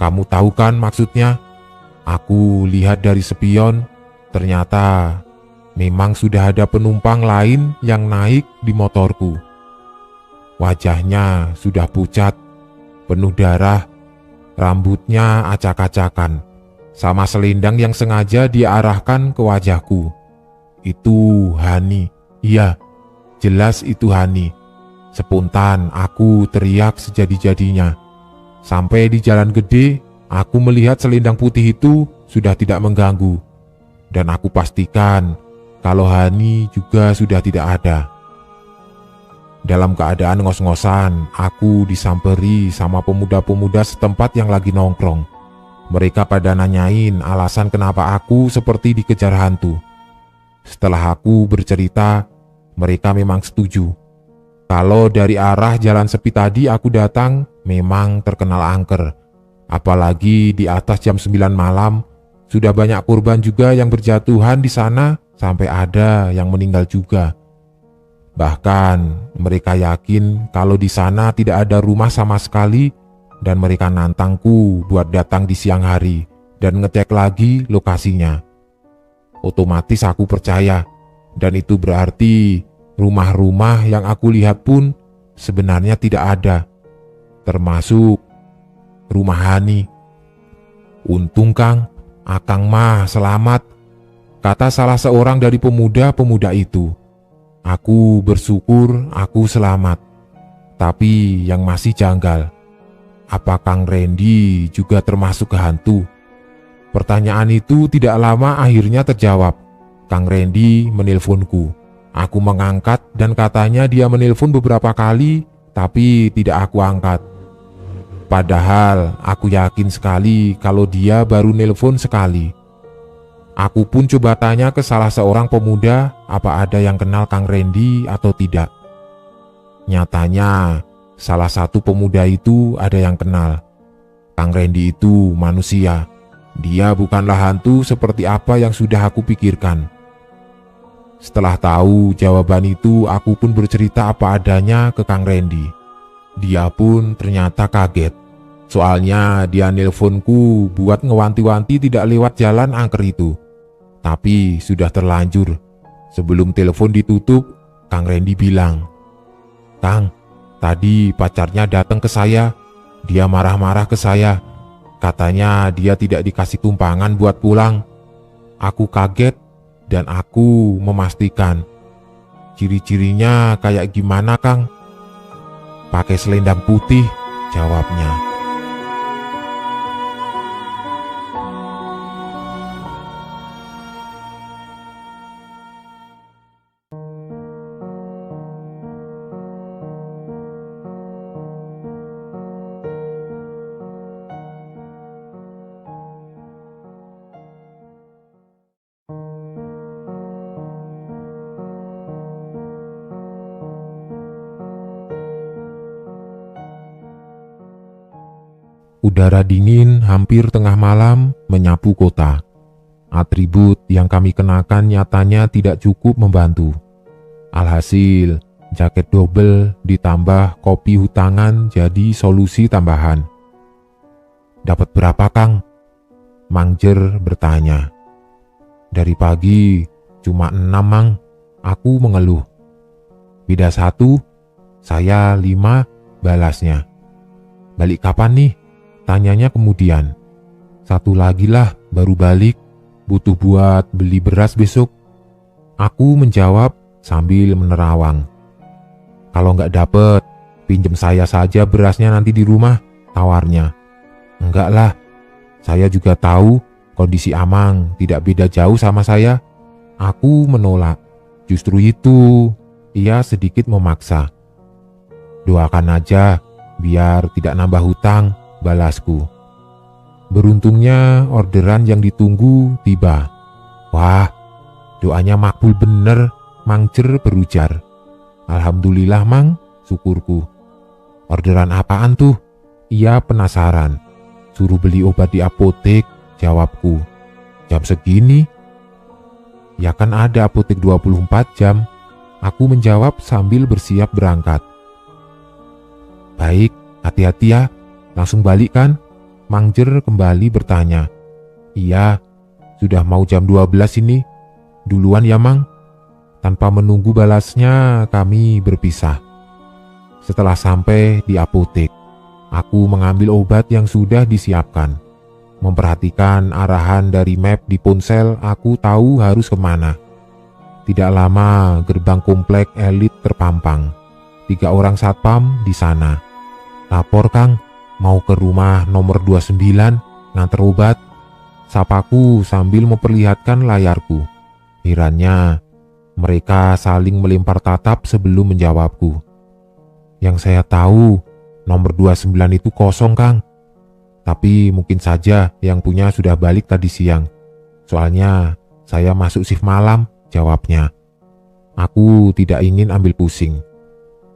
Kamu tahu kan maksudnya? Aku lihat dari spion, ternyata memang sudah ada penumpang lain yang naik di motorku. Wajahnya sudah pucat, penuh darah, rambutnya acak-acakan, sama selendang yang sengaja diarahkan ke wajahku. Itu Hani, iya, jelas itu Hani. Spontan aku teriak sejadi-jadinya. Sampai di jalan gede, aku melihat selendang putih itu sudah tidak mengganggu. Dan aku pastikan kalau Hani juga sudah tidak ada. Dalam keadaan ngos-ngosan, aku disamperi sama pemuda-pemuda setempat yang lagi nongkrong. Mereka pada nanyain alasan kenapa aku seperti dikejar hantu. Setelah aku bercerita, mereka memang setuju. Kalau dari arah jalan sepi tadi aku datang, memang terkenal angker. Apalagi di atas jam 9 malam, sudah banyak korban juga yang berjatuhan di sana sampai ada yang meninggal juga. Bahkan mereka yakin kalau di sana tidak ada rumah sama sekali dan mereka nantangku buat datang di siang hari dan ngecek lagi lokasinya. Otomatis aku percaya dan itu berarti rumah-rumah yang aku lihat pun sebenarnya tidak ada, termasuk rumah Hani. Untung Kang, Akang mah selamat, kata salah seorang dari pemuda-pemuda itu. Aku bersyukur aku selamat. Tapi yang masih janggal, apa Kang Randy juga termasuk hantu? Pertanyaan itu tidak lama akhirnya terjawab. Kang Randy menelponku. Aku mengangkat dan katanya dia menelpon beberapa kali, tapi tidak aku angkat. Padahal aku yakin sekali kalau dia baru nelpon sekali. Aku pun coba tanya ke salah seorang pemuda apa ada yang kenal Kang Randy atau tidak. Nyatanya salah satu pemuda itu ada yang kenal. Kang Randy itu manusia. Dia bukanlah hantu seperti apa yang sudah aku pikirkan. Setelah tahu jawaban itu, aku pun bercerita apa adanya ke Kang Randy. Dia pun ternyata kaget. Soalnya dia nelponku buat ngewanti-wanti tidak lewat jalan angker itu. Tapi sudah terlanjur. Sebelum telepon ditutup, Kang Randy bilang, "Kang, tadi pacarnya datang ke saya. Dia marah-marah ke saya. Katanya dia tidak dikasih tumpangan buat pulang." Aku kaget dan aku memastikan. "Ciri-cirinya kayak gimana, Kang?" "Pakai selendang putih," jawabnya. Udara dingin hampir tengah malam menyapu kota. Atribut yang kami kenakan nyatanya tidak cukup membantu. Alhasil, jaket double ditambah kopi hutangan jadi solusi tambahan. "Dapat berapa, Kang?" Mangjer bertanya. "Dari pagi cuma 6, Mang. Aku mengeluh. Beda 1, saya 5, balasnya. Balik kapan nih? Tanyanya kemudian. 1 lagi lah, baru balik. Butuh buat beli beras besok. Aku menjawab sambil menerawang. Kalau nggak dapet, pinjem saya saja berasnya nanti di rumah, tawarnya. Enggak lah, saya juga tahu kondisi Amang tidak beda jauh sama saya. Aku menolak. Justru itu, ia sedikit memaksa. Doakan aja, biar tidak nambah hutang, balasku. Beruntungnya orderan yang ditunggu tiba. Wah, doanya makbul bener, Mang Jer berujar. Alhamdulillah Mang, syukurku. Orderan apaan tuh? Ia penasaran. Suruh beli obat di apotek, jawabku. Jam segini? Ya kan ada apotek 24 jam. Aku menjawab sambil bersiap berangkat. Baik, hati-hati ya. Langsung balik kan? Mang Jer kembali bertanya. Iya, sudah mau jam 12 ini. Duluan ya Mang. Tanpa menunggu balasnya, kami berpisah. Setelah sampai di apotek, aku mengambil obat yang sudah disiapkan. Memperhatikan arahan dari map di ponsel, aku tahu harus kemana. Tidak lama, gerbang komplek elit terpampang. 3 orang satpam di sana. Lapor Kang, mau ke rumah nomor 29, nganter obat. Sapaku sambil memperlihatkan layarku. Herannya, mereka saling melempar tatap sebelum menjawabku. Yang saya tahu, nomor 29 itu kosong Kang. Tapi mungkin saja yang punya sudah balik tadi siang. Soalnya saya masuk shift malam, jawabnya. Aku tidak ingin ambil pusing.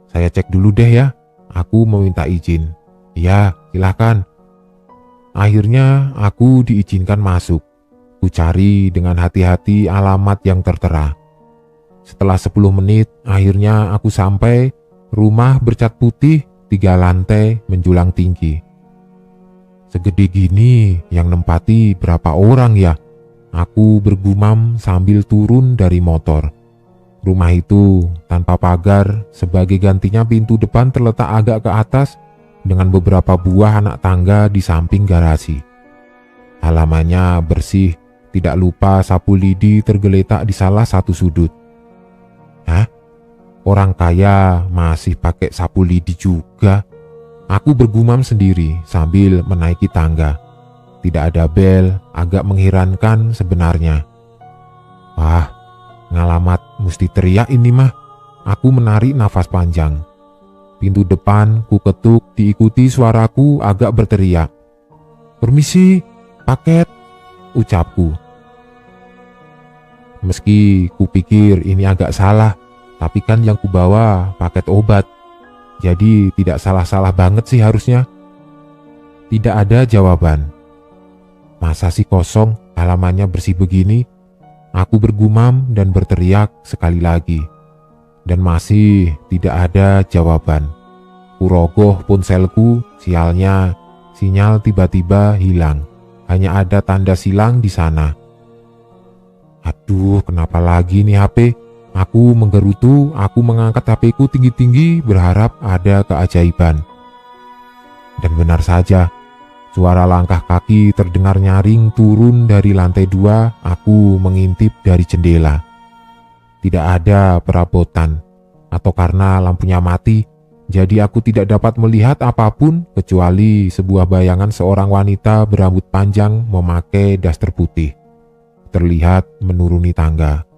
Saya cek dulu deh ya, aku meminta izin. Ya, silakan. Akhirnya aku diizinkan masuk. Ku cari dengan hati-hati alamat yang tertera. Setelah 10 menit, akhirnya aku sampai. Rumah bercat putih, 3 lantai menjulang tinggi. Segede gini yang nempati berapa orang ya? Aku bergumam sambil turun dari motor. Rumah itu tanpa pagar, sebagai gantinya pintu depan terletak agak ke atas dengan beberapa buah anak tangga di samping garasi. Halamannya bersih, tidak lupa sapu lidi tergeletak di salah satu sudut. Hah? Orang kaya masih pakai sapu lidi juga? Aku bergumam sendiri sambil menaiki tangga. Tidak ada bel, agak mengherankan sebenarnya. Wah, ngalamat mesti teriak ini mah. Aku menarik nafas panjang. Pintu depan ku ketuk, diikuti suaraku agak berteriak. Permisi, paket, ucapku. Meski kupikir ini agak salah, tapi kan yang kubawa paket obat. Jadi tidak salah-salah banget sih harusnya. Tidak ada jawaban. Masa sih kosong, halamannya bersih begini? Aku bergumam dan berteriak sekali lagi. Dan masih tidak ada jawaban. Kurogoh ponselku, sialnya, sinyal tiba-tiba hilang. Hanya ada tanda silang di sana. Aduh, kenapa lagi nih HP? Aku menggerutu, aku mengangkat HP-ku tinggi-tinggi berharap ada keajaiban. Dan benar saja, suara langkah kaki terdengar nyaring turun dari lantai 2, aku mengintip dari jendela. Tidak ada perabotan, atau karena lampunya mati, jadi aku tidak dapat melihat apapun kecuali sebuah bayangan seorang wanita berambut panjang memakai daster putih. Terlihat menuruni tangga.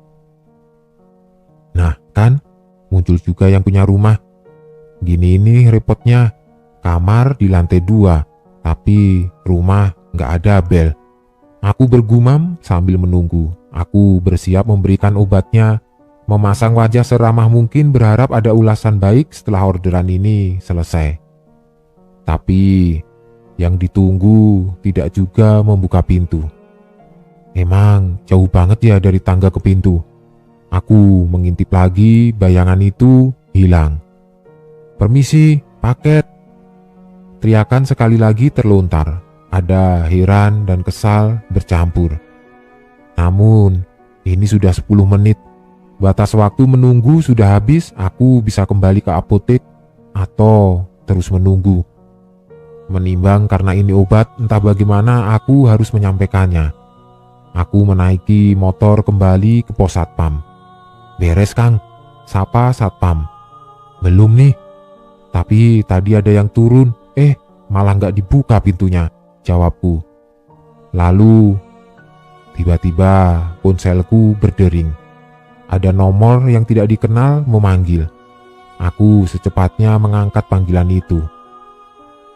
Nah kan, muncul juga yang punya rumah. Gini ini repotnya, kamar di lantai 2, tapi rumah nggak ada bel. Aku bergumam sambil menunggu. Aku bersiap memberikan obatnya, memasang wajah seramah mungkin berharap ada ulasan baik setelah orderan ini selesai. Tapi yang ditunggu tidak juga membuka pintu. Emang jauh banget ya dari tangga ke pintu. Aku mengintip lagi, bayangan itu hilang. Permisi, paket. Teriakan sekali lagi terlontar. Ada heran dan kesal bercampur. Namun, ini sudah 10 menit. Batas waktu menunggu sudah habis, aku bisa kembali ke apotek atau terus menunggu. Menimbang karena ini obat, entah bagaimana aku harus menyampaikannya. Aku menaiki motor kembali ke pos satpam. "Beres, Kang," sapa satpam. "Belum nih, tapi tadi ada yang turun. Malah nggak dibuka pintunya," jawabku. Lalu tiba-tiba ponselku berdering. Ada nomor yang tidak dikenal memanggil. Aku secepatnya mengangkat panggilan itu.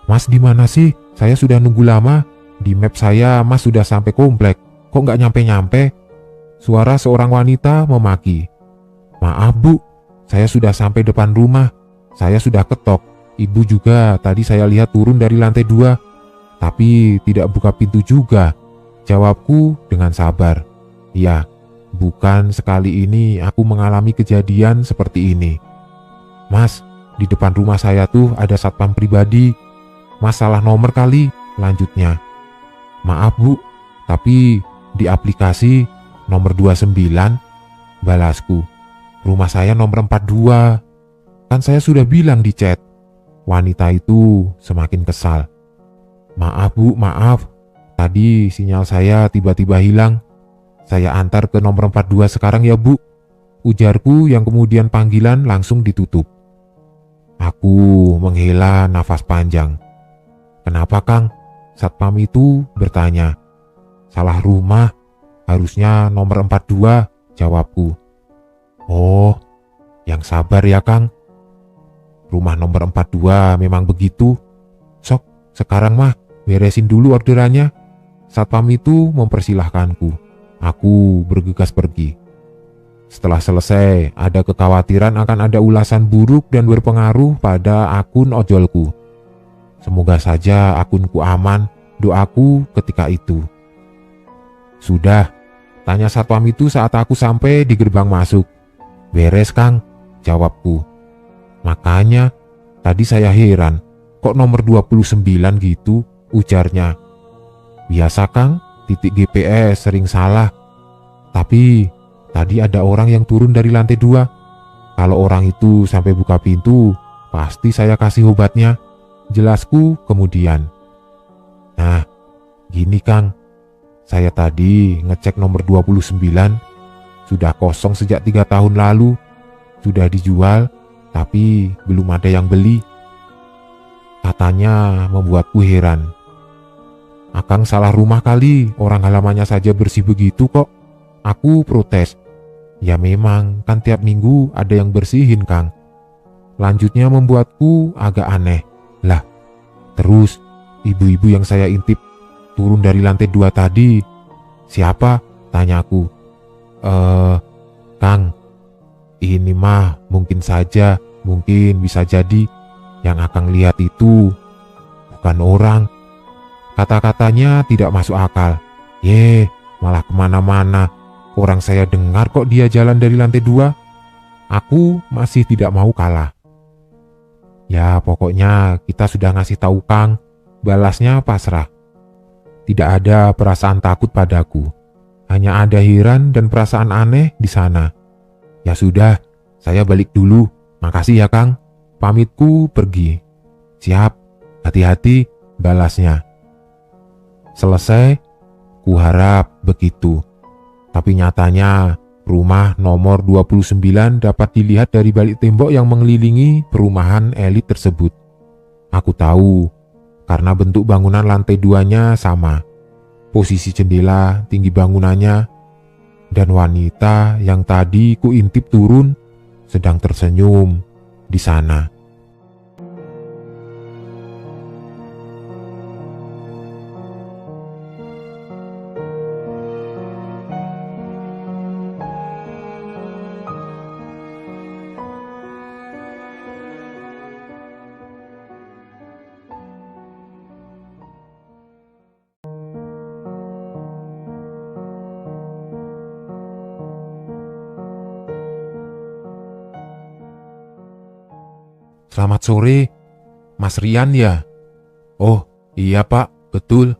"Mas, di mana sih? Saya sudah nunggu lama. Di map saya Mas sudah sampai komplek. Kok nggak nyampe-nyampe?" Suara seorang wanita memaki. "Maaf Bu, saya sudah sampai depan rumah. Saya sudah ketok. Ibu juga tadi saya lihat turun dari lantai 2, tapi tidak buka pintu juga," jawabku dengan sabar. "Ya, bukan sekali ini aku mengalami kejadian seperti ini. Mas, di depan rumah saya tuh ada satpam pribadi. Mas salah nomor kali," lanjutnya. "Maaf Bu, tapi di aplikasi nomor 29, balasku. "Rumah saya nomor 42. Kan saya sudah bilang di chat." Wanita itu semakin kesal. "Maaf Bu, maaf. Tadi sinyal saya tiba-tiba hilang. Saya antar ke nomor 42 sekarang ya Bu," ujarku yang kemudian panggilan langsung ditutup. Aku menghela nafas panjang. "Kenapa Kang?" Satpam itu bertanya. "Salah rumah, harusnya nomor 42, jawabku. "Oh, yang sabar ya Kang. Rumah nomor 42 memang begitu. Sok, sekarang mah beresin dulu orderannya." Satpam itu mempersilahkanku. Aku bergegas pergi. Setelah selesai, ada kekhawatiran akan ada ulasan buruk dan berpengaruh pada akun ojolku. Semoga saja akunku aman, doaku ketika itu. "Sudah?" tanya satpam itu saat aku sampai di gerbang masuk. "Beres Kang," jawabku. "Makanya tadi saya heran, kok nomor 29 gitu," ujarnya. "Biasa Kang, titik GPS sering salah. Tapi tadi ada orang yang turun dari lantai 2. Kalau orang itu sampai buka pintu, pasti saya kasih obatnya," jelasku kemudian. "Nah, gini Kang, saya tadi ngecek nomor 29, sudah kosong sejak 3 tahun lalu. Sudah dijual, tapi belum ada yang beli," katanya membuatku heran. "Akang salah rumah kali, orang halamannya saja bersih begitu kok," aku protes. "Ya memang, kan tiap minggu ada yang bersihin Kang." Lanjutnya membuatku agak aneh. Lah, terus ibu-ibu yang saya intip turun dari lantai 2 tadi, siapa?" tanyaku. Kang, ini mah mungkin bisa jadi yang Akang lihat itu bukan orang." Kata-katanya tidak masuk akal. Malah kemana-mana. Orang saya dengar kok dia jalan dari lantai 2. Aku masih tidak mau kalah. "Ya pokoknya kita sudah ngasih tahu Kang," balasnya pasrah. Tidak ada perasaan takut padaku. Hanya ada heran dan perasaan aneh di sana. "Ya sudah, saya balik dulu. Makasih ya Kang." Pamitku pergi. "Siap, hati-hati," balasnya. Selesai, kuharap begitu. Tapi nyatanya rumah nomor 29 dapat dilihat dari balik tembok yang mengelilingi perumahan elit tersebut. Aku tahu karena bentuk bangunan lantai 2-nya sama, posisi jendela, tinggi bangunannya, dan wanita yang tadi kuintip turun sedang tersenyum di sana. "Selamat sore, Mas Rian ya?" "Oh iya Pak, betul.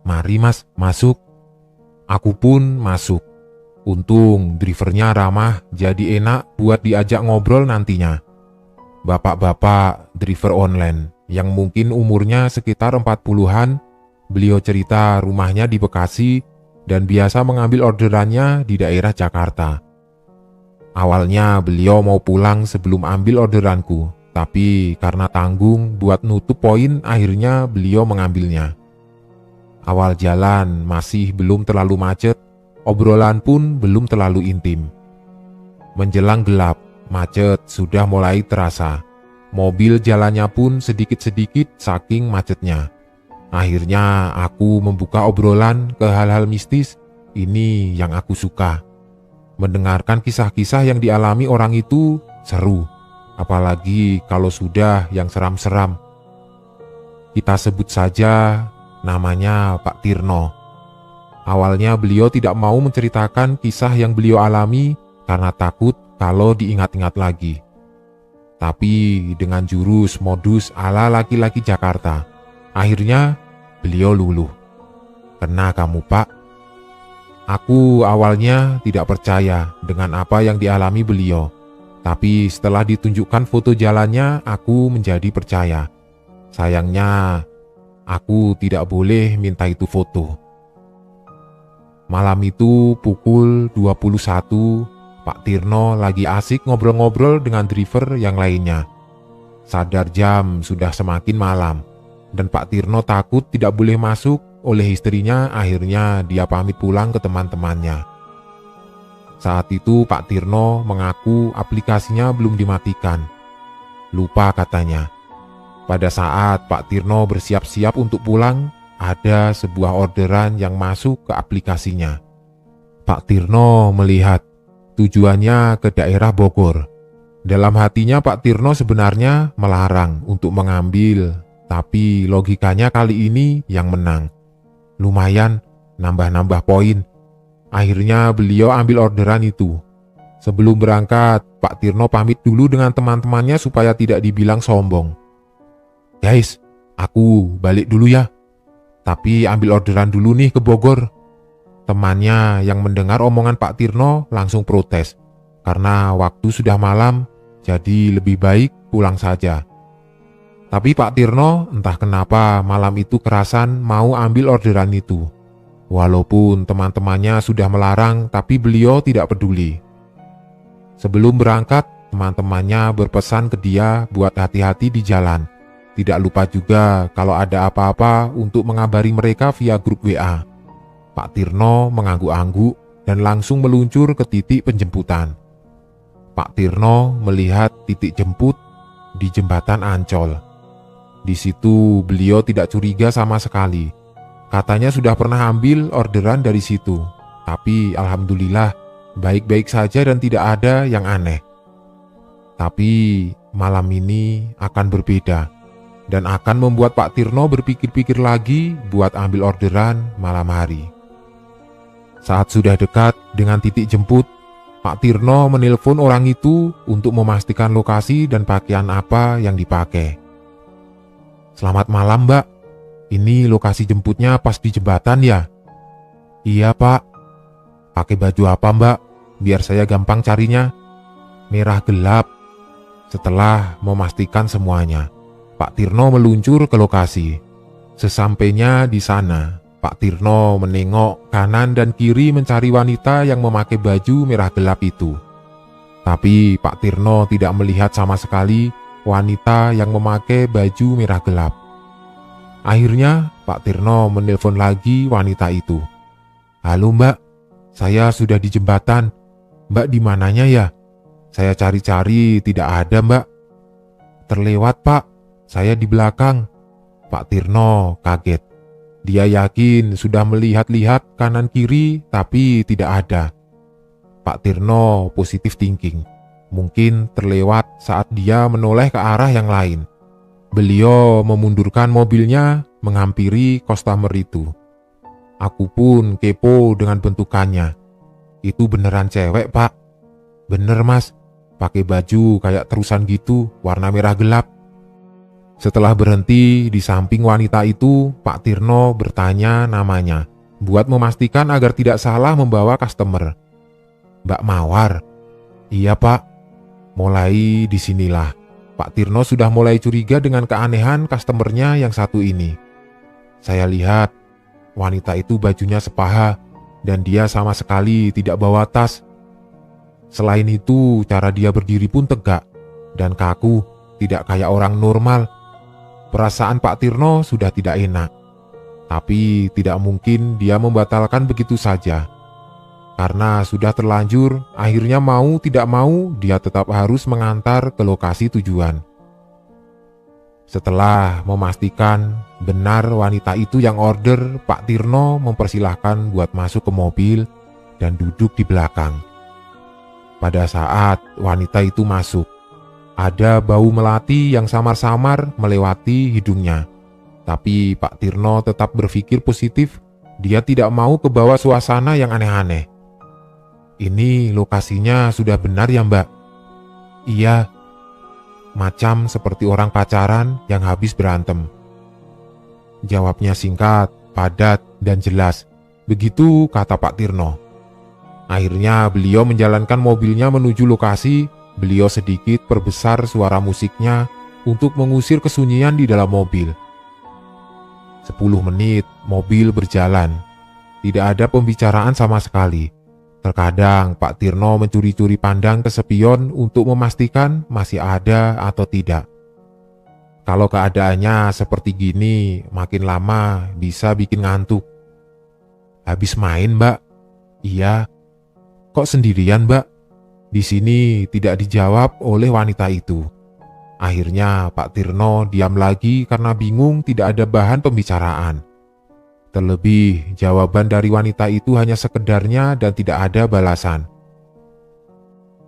Mari Mas, masuk." Aku pun masuk. Untung drivernya ramah, jadi enak buat diajak ngobrol nantinya. Bapak-bapak driver online yang mungkin umurnya sekitar 40-an, beliau cerita rumahnya di Bekasi dan biasa mengambil orderannya di daerah Jakarta. Awalnya beliau mau pulang sebelum ambil orderanku, tapi karena tanggung buat nutup poin akhirnya beliau mengambilnya. Awal jalan masih belum terlalu macet, obrolan pun belum terlalu intim. Menjelang gelap, macet sudah mulai terasa. Mobil jalannya pun sedikit-sedikit saking macetnya. Akhirnya aku membuka obrolan ke hal-hal mistis. Ini yang aku suka. Mendengarkan kisah-kisah yang dialami orang itu seru, apalagi kalau sudah yang seram-seram. Kita sebut saja namanya Pak Tirno. Awalnya beliau tidak mau menceritakan kisah yang beliau alami karena takut kalau diingat-ingat lagi. Tapi dengan jurus modus ala laki-laki Jakarta, akhirnya beliau luluh. "Kena kamu, Pak." Aku awalnya tidak percaya dengan apa yang dialami beliau, tapi setelah ditunjukkan foto jalannya, aku menjadi percaya. Sayangnya, aku tidak boleh minta itu foto. Malam itu pukul 21, Pak Tirno lagi asik ngobrol-ngobrol dengan driver yang lainnya. Sadar jam sudah semakin malam, dan Pak Tirno takut tidak boleh masuk oleh istrinya, akhirnya dia pamit pulang ke teman-temannya. Saat itu Pak Tirno mengaku aplikasinya belum dimatikan. Lupa katanya. Pada saat Pak Tirno bersiap-siap untuk pulang, ada sebuah orderan yang masuk ke aplikasinya. Pak Tirno melihat tujuannya ke daerah Bogor. Dalam hatinya Pak Tirno sebenarnya melarang untuk mengambil, tapi logikanya kali ini yang menang. Lumayan, nambah-nambah poin. Akhirnya beliau ambil orderan itu. Sebelum berangkat, Pak Tirno pamit dulu dengan teman-temannya supaya tidak dibilang sombong. "Guys, aku balik dulu ya. Tapi ambil orderan dulu nih ke Bogor." Temannya yang mendengar omongan Pak Tirno langsung protes. Karena waktu sudah malam, jadi lebih baik pulang saja. Tapi Pak Tirno entah kenapa malam itu kerasan mau ambil orderan itu. Walaupun teman-temannya sudah melarang, tapi beliau tidak peduli. Sebelum berangkat, teman-temannya berpesan ke dia buat hati-hati di jalan. Tidak lupa juga kalau ada apa-apa untuk mengabari mereka via grup WA. Pak Tirno mengangguk-angguk dan langsung meluncur ke titik penjemputan. Pak Tirno melihat titik jemput di jembatan Ancol. Di situ beliau tidak curiga sama sekali. Katanya sudah pernah ambil orderan dari situ. Tapi alhamdulillah baik-baik saja dan tidak ada yang aneh. Tapi malam ini akan berbeda dan akan membuat Pak Tirno berpikir-pikir lagi buat ambil orderan malam hari. Saat sudah dekat dengan titik jemput, Pak Tirno menelpon orang itu untuk memastikan lokasi dan pakaian apa yang dipakai. "Selamat malam, Mbak. Ini lokasi jemputnya pas di jembatan ya?" "Iya, Pak." "Pakai baju apa, Mbak? Biar saya gampang carinya." "Merah gelap." Setelah memastikan semuanya, Pak Tirno meluncur ke lokasi. Sesampainya di sana, Pak Tirno menengok kanan dan kiri mencari wanita yang memakai baju merah gelap itu. Tapi Pak Tirno tidak melihat sama sekali wanita yang memakai baju merah gelap. Akhirnya Pak Tirno menelpon lagi wanita itu. "Halo Mbak, saya sudah di jembatan. Mbak di mananya ya? Saya cari-cari tidak ada Mbak." "Terlewat Pak, saya di belakang." Pak Tirno kaget. Dia yakin sudah melihat-lihat kanan kiri tapi tidak ada. Pak Tirno positif thinking. Mungkin terlewat saat dia menoleh ke arah yang lain. Beliau memundurkan mobilnya menghampiri customer itu. Aku pun kepo dengan bentukannya. "Itu beneran cewek Pak?" "Bener Mas, pakai baju kayak terusan gitu, warna merah gelap." Setelah berhenti di samping wanita itu, Pak Tirno bertanya namanya, buat memastikan agar tidak salah membawa customer. Mbak Mawar? Iya Pak. Mulai disinilah Pak Tirno sudah mulai curiga dengan keanehan customernya yang satu ini. Saya lihat wanita itu bajunya sepaha dan dia sama sekali tidak bawa tas. Selain itu, cara dia berdiri pun tegak dan kaku, tidak kayak orang normal. Perasaan Pak Tirno sudah tidak enak. Tapi tidak mungkin dia membatalkan begitu saja. Karena sudah terlanjur, akhirnya mau tidak mau dia tetap harus mengantar ke lokasi tujuan. Setelah memastikan benar wanita itu yang order, Pak Tirno mempersilahkan buat masuk ke mobil dan duduk di belakang. Pada saat wanita itu masuk, ada bau melati yang samar-samar melewati hidungnya. Tapi Pak Tirno tetap berpikir positif, dia tidak mau kebawa suasana yang aneh-aneh. Ini lokasinya sudah benar ya Mbak? Iya, macam seperti orang pacaran yang habis berantem. Jawabnya singkat, padat, dan jelas. Begitu kata Pak Tirno. Akhirnya beliau menjalankan mobilnya menuju lokasi. Beliau sedikit perbesar suara musiknya untuk mengusir kesunyian di dalam mobil. 10 menit mobil berjalan. Tidak ada pembicaraan sama sekali. Terkadang Pak Tirno mencuri-curi pandang ke spion untuk memastikan masih ada atau tidak. Kalau keadaannya seperti gini, makin lama bisa bikin ngantuk. Habis main, Mbak? Iya. Kok sendirian, Mbak? Di sini tidak dijawab oleh wanita itu. Akhirnya Pak Tirno diam lagi karena bingung tidak ada bahan pembicaraan. Terlebih jawaban dari wanita itu hanya sekedarnya dan tidak ada balasan.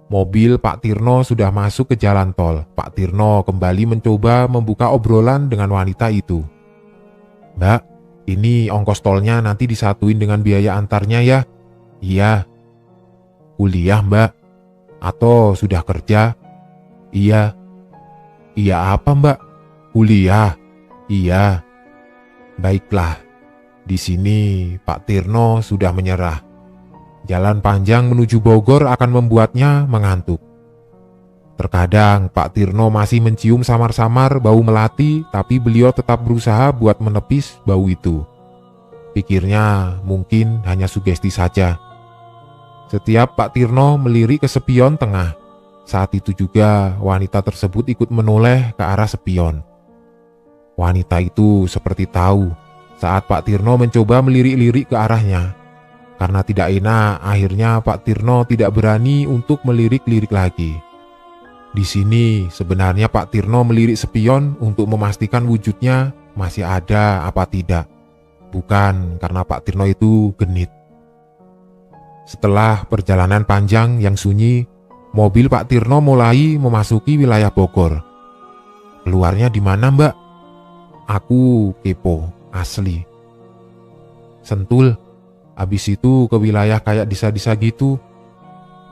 Mobil Pak Tirno sudah masuk ke jalan tol. Pak Tirno kembali mencoba membuka obrolan dengan wanita itu. Mbak, ini ongkos tolnya nanti disatuin dengan biaya antarnya ya? Iya. Kuliah Mbak? Atau sudah kerja? Iya. Iya apa Mbak? Kuliah? Iya. Baiklah. Di sini Pak Tirno sudah menyerah. Jalan panjang menuju Bogor akan membuatnya mengantuk. Terkadang Pak Tirno masih mencium samar-samar bau melati, tapi beliau tetap berusaha buat menepis bau itu. Pikirnya mungkin hanya sugesti saja. Setiap Pak Tirno melirik ke spion tengah, saat itu juga wanita tersebut ikut menoleh ke arah spion. Wanita itu seperti tahu saat Pak Tirno mencoba melirik-lirik ke arahnya. Karena tidak enak, akhirnya Pak Tirno tidak berani untuk melirik-lirik lagi. Di sini sebenarnya Pak Tirno melirik spion untuk memastikan wujudnya masih ada apa tidak. Bukan karena Pak Tirno itu genit. Setelah perjalanan panjang yang sunyi, mobil Pak Tirno mulai memasuki wilayah Bogor. Keluarnya di mana Mbak? Aku kepo, asli. Sentul, habis itu ke wilayah kayak desa-desa gitu.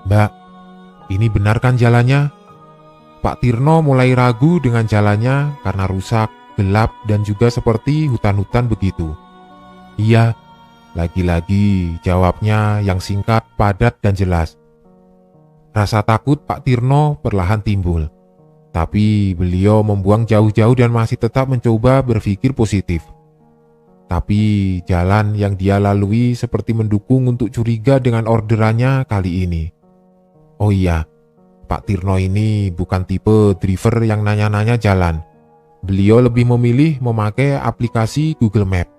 Mbak, ini benar kan jalannya? Pak Tirno mulai ragu dengan jalannya karena rusak, gelap, dan juga seperti hutan-hutan begitu. Iya, lagi-lagi jawabnya yang singkat, padat, dan jelas. Rasa takut Pak Tirno perlahan timbul. Tapi beliau membuang jauh-jauh dan masih tetap mencoba berpikir positif. Tapi jalan yang dia lalui seperti mendukung untuk curiga dengan orderannya kali ini. Oh iya, Pak Tirno ini bukan tipe driver yang nanya-nanya jalan. Beliau lebih memilih memakai aplikasi Google Map.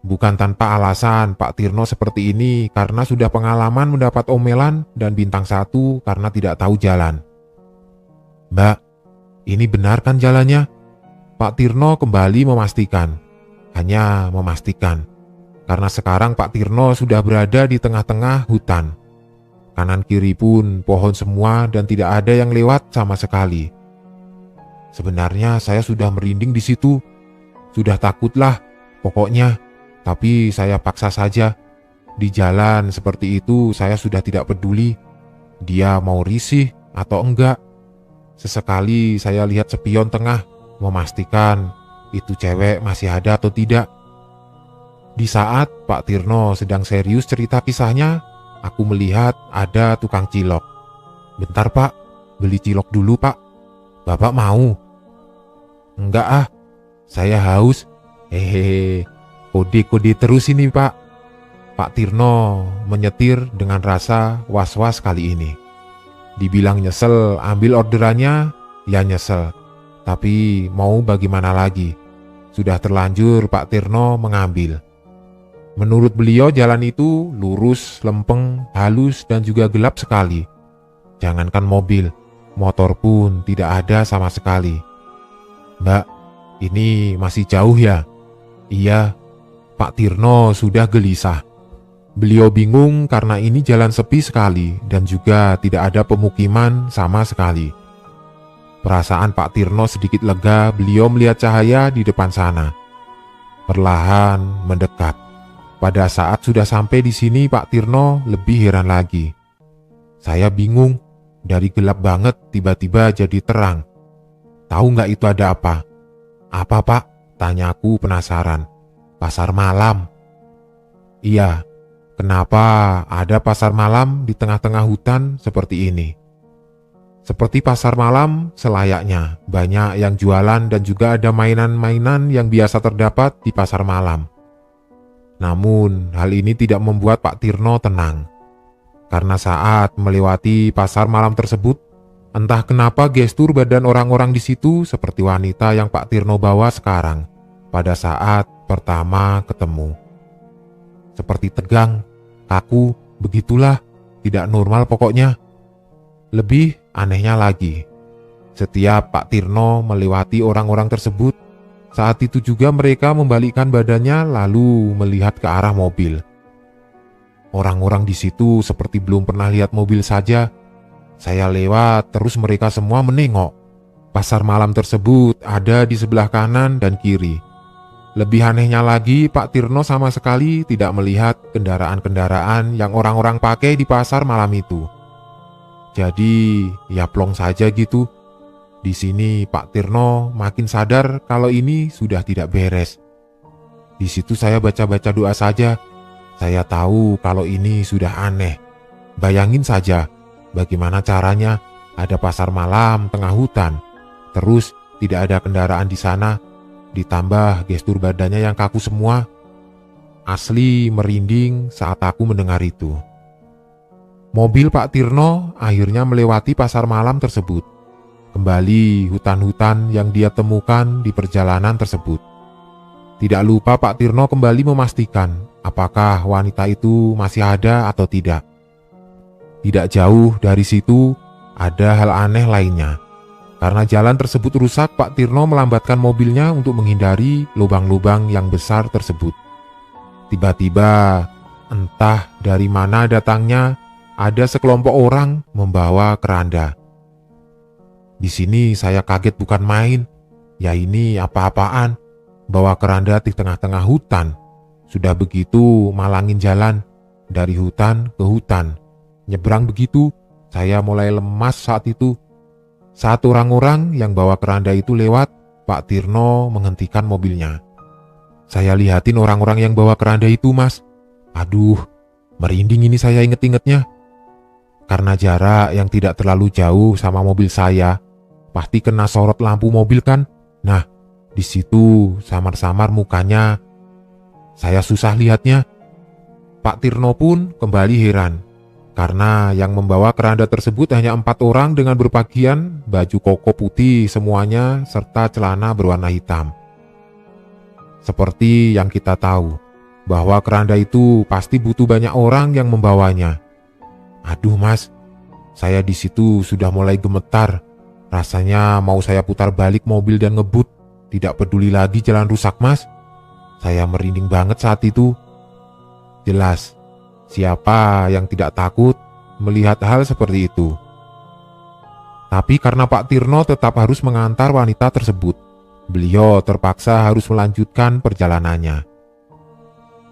Bukan tanpa alasan Pak Tirno seperti ini karena sudah pengalaman mendapat omelan dan bintang 1 karena tidak tahu jalan. Mbak, ini benar kan jalannya? Pak Tirno kembali memastikan. Hanya memastikan. Karena sekarang Pak Tirno sudah berada di tengah-tengah hutan. Kanan kiri pun pohon semua dan tidak ada yang lewat sama sekali. Sebenarnya saya sudah merinding di situ. Sudah takutlah, pokoknya. Tapi saya paksa saja. Di jalan seperti itu saya sudah tidak peduli. Dia mau risih atau enggak. Sesekali saya lihat spion tengah, memastikan itu cewek masih ada atau tidak. Di saat Pak Tirno sedang serius cerita kisahnya, aku melihat ada tukang cilok. "Bentar Pak, beli cilok dulu Pak. Bapak mau?" "Enggak ah, saya haus." "Hehehe, kode-kode terus ini Pak." Pak Tirno menyetir dengan rasa was-was kali ini. Dibilang nyesel ambil orderannya, ya nyesel. Tapi mau bagaimana lagi? Sudah terlanjur Pak Tirno mengambil. Menurut beliau jalan itu lurus, lempeng, halus dan juga gelap sekali. Jangankan mobil, motor pun tidak ada sama sekali. "Mbak, ini masih jauh ya?" "Iya." Pak Tirno sudah gelisah. Beliau bingung karena ini jalan sepi sekali dan juga tidak ada pemukiman sama sekali. Perasaan Pak Tirno sedikit lega beliau melihat cahaya di depan sana. Perlahan mendekat. Pada saat sudah sampai di sini, Pak Tirno lebih heran lagi. "Saya bingung, dari gelap banget tiba-tiba jadi terang. Tahu nggak itu ada apa?" "Apa Pak?" tanyaku penasaran. "Pasar malam." "Iya, kenapa ada pasar malam di tengah-tengah hutan seperti ini?" "Seperti pasar malam selayaknya, banyak yang jualan dan juga ada mainan-mainan yang biasa terdapat di pasar malam." Namun hal ini tidak membuat Pak Tirno tenang. Karena saat melewati pasar malam tersebut, entah kenapa gestur badan orang-orang di situ seperti wanita yang Pak Tirno bawa sekarang pada saat pertama ketemu. Seperti tegang, kaku, begitulah, tidak normal pokoknya. Lebih anehnya lagi, setiap Pak Tirno melewati orang-orang tersebut, saat itu juga mereka membalikkan badannya lalu melihat ke arah mobil. Orang-orang di situ seperti belum pernah lihat mobil saja. Saya lewat, terus mereka semua menengok. Pasar malam tersebut ada di sebelah kanan dan kiri. Lebih anehnya lagi, Pak Tirno sama sekali tidak melihat kendaraan-kendaraan yang orang-orang pakai di pasar malam itu. Jadi, ya plong saja gitu. Di sini Pak Tirno makin sadar kalau ini sudah tidak beres. Di situ saya baca-baca doa saja. Saya tahu kalau ini sudah aneh. Bayangin saja bagaimana caranya ada pasar malam tengah hutan. Terus tidak ada kendaraan di sana. Ditambah gestur badannya yang kaku semua. Asli merinding saat aku mendengar itu. Mobil Pak Tirno akhirnya melewati pasar malam tersebut. Kembali hutan-hutan yang dia temukan di perjalanan tersebut. Tidak lupa Pak Tirno kembali memastikan apakah wanita itu masih ada atau tidak. Tidak jauh dari situ ada hal aneh lainnya. Karena jalan tersebut rusak, Pak Tirno melambatkan mobilnya untuk menghindari lubang-lubang yang besar tersebut. Tiba-tiba, entah dari mana datangnya, ada sekelompok orang membawa keranda. Di sini saya kaget bukan main. Ya ini apa-apaan? Bawa keranda di tengah-tengah hutan. Sudah begitu malangin jalan dari hutan ke hutan. Nyebrang begitu, saya mulai lemas saat itu. Saat orang-orang yang bawa keranda itu lewat, Pak Tirno menghentikan mobilnya. Saya lihatin orang-orang yang bawa keranda itu, Mas. Aduh, merinding ini saya inget-ingetnya. Karena jarak yang tidak terlalu jauh sama mobil saya, pasti kena sorot lampu mobil kan? Nah, di situ samar-samar mukanya. Saya susah lihatnya. Pak Tirno pun kembali heran. Karena yang membawa keranda tersebut hanya 4 orang dengan berpakaian baju koko putih semuanya serta celana berwarna hitam. Seperti yang kita tahu, bahwa keranda itu pasti butuh banyak orang yang membawanya. Aduh Mas, saya di situ sudah mulai gemetar. Rasanya mau saya putar balik mobil dan ngebut. Tidak peduli lagi jalan rusak Mas. Saya merinding banget saat itu. Jelas, siapa yang tidak takut melihat hal seperti itu? Tapi karena Pak Tirno tetap harus mengantar wanita tersebut, beliau terpaksa harus melanjutkan perjalanannya.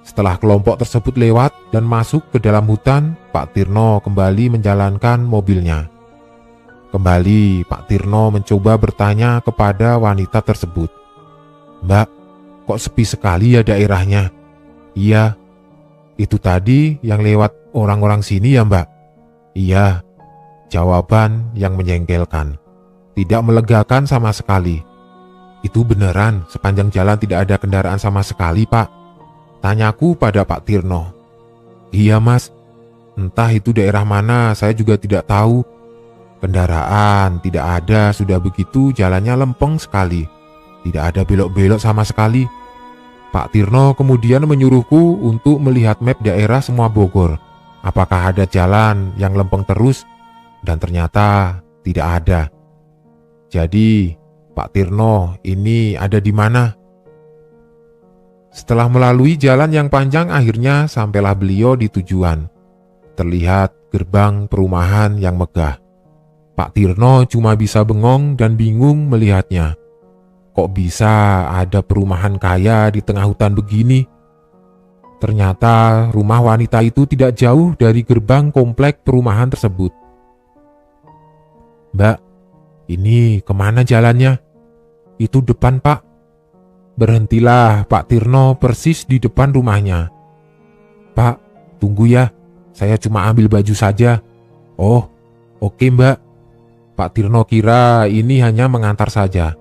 Setelah kelompok tersebut lewat dan masuk ke dalam hutan, Pak Tirno kembali menjalankan mobilnya. Kembali Pak Tirno mencoba bertanya kepada wanita tersebut. Mbak, kok sepi sekali ya daerahnya? Iya, itu tadi yang lewat Orang-orang sini ya, Mbak? Iya, jawaban yang menjengkelkan. Tidak melegakan sama sekali. Itu beneran sepanjang jalan tidak ada kendaraan sama sekali, Pak? Tanyaku pada Pak Tirno. Iya, Mas. Entah itu daerah mana, saya juga tidak tahu. Kendaraan tidak ada, sudah begitu jalannya lempeng sekali. Tidak ada belok-belok sama sekali. Pak Tirno kemudian menyuruhku untuk melihat map daerah semua Bogor. Apakah ada jalan yang lempeng terus? Dan ternyata tidak ada. Jadi, Pak Tirno ini ada di mana? Setelah melalui jalan yang panjang, akhirnya sampailah beliau di tujuan. Terlihat gerbang perumahan yang megah. Pak Tirno cuma bisa bengong dan bingung melihatnya. Kok bisa ada perumahan kaya di tengah hutan begini? Ternyata rumah wanita itu tidak jauh dari gerbang komplek perumahan tersebut. Mbak, ini kemana jalannya? Itu depan, Pak. Berhentilah Pak Tirno persis di depan rumahnya. Pak, tunggu ya, saya cuma ambil baju saja. Oh, oke Mbak. Pak Tirno kira ini hanya mengantar saja.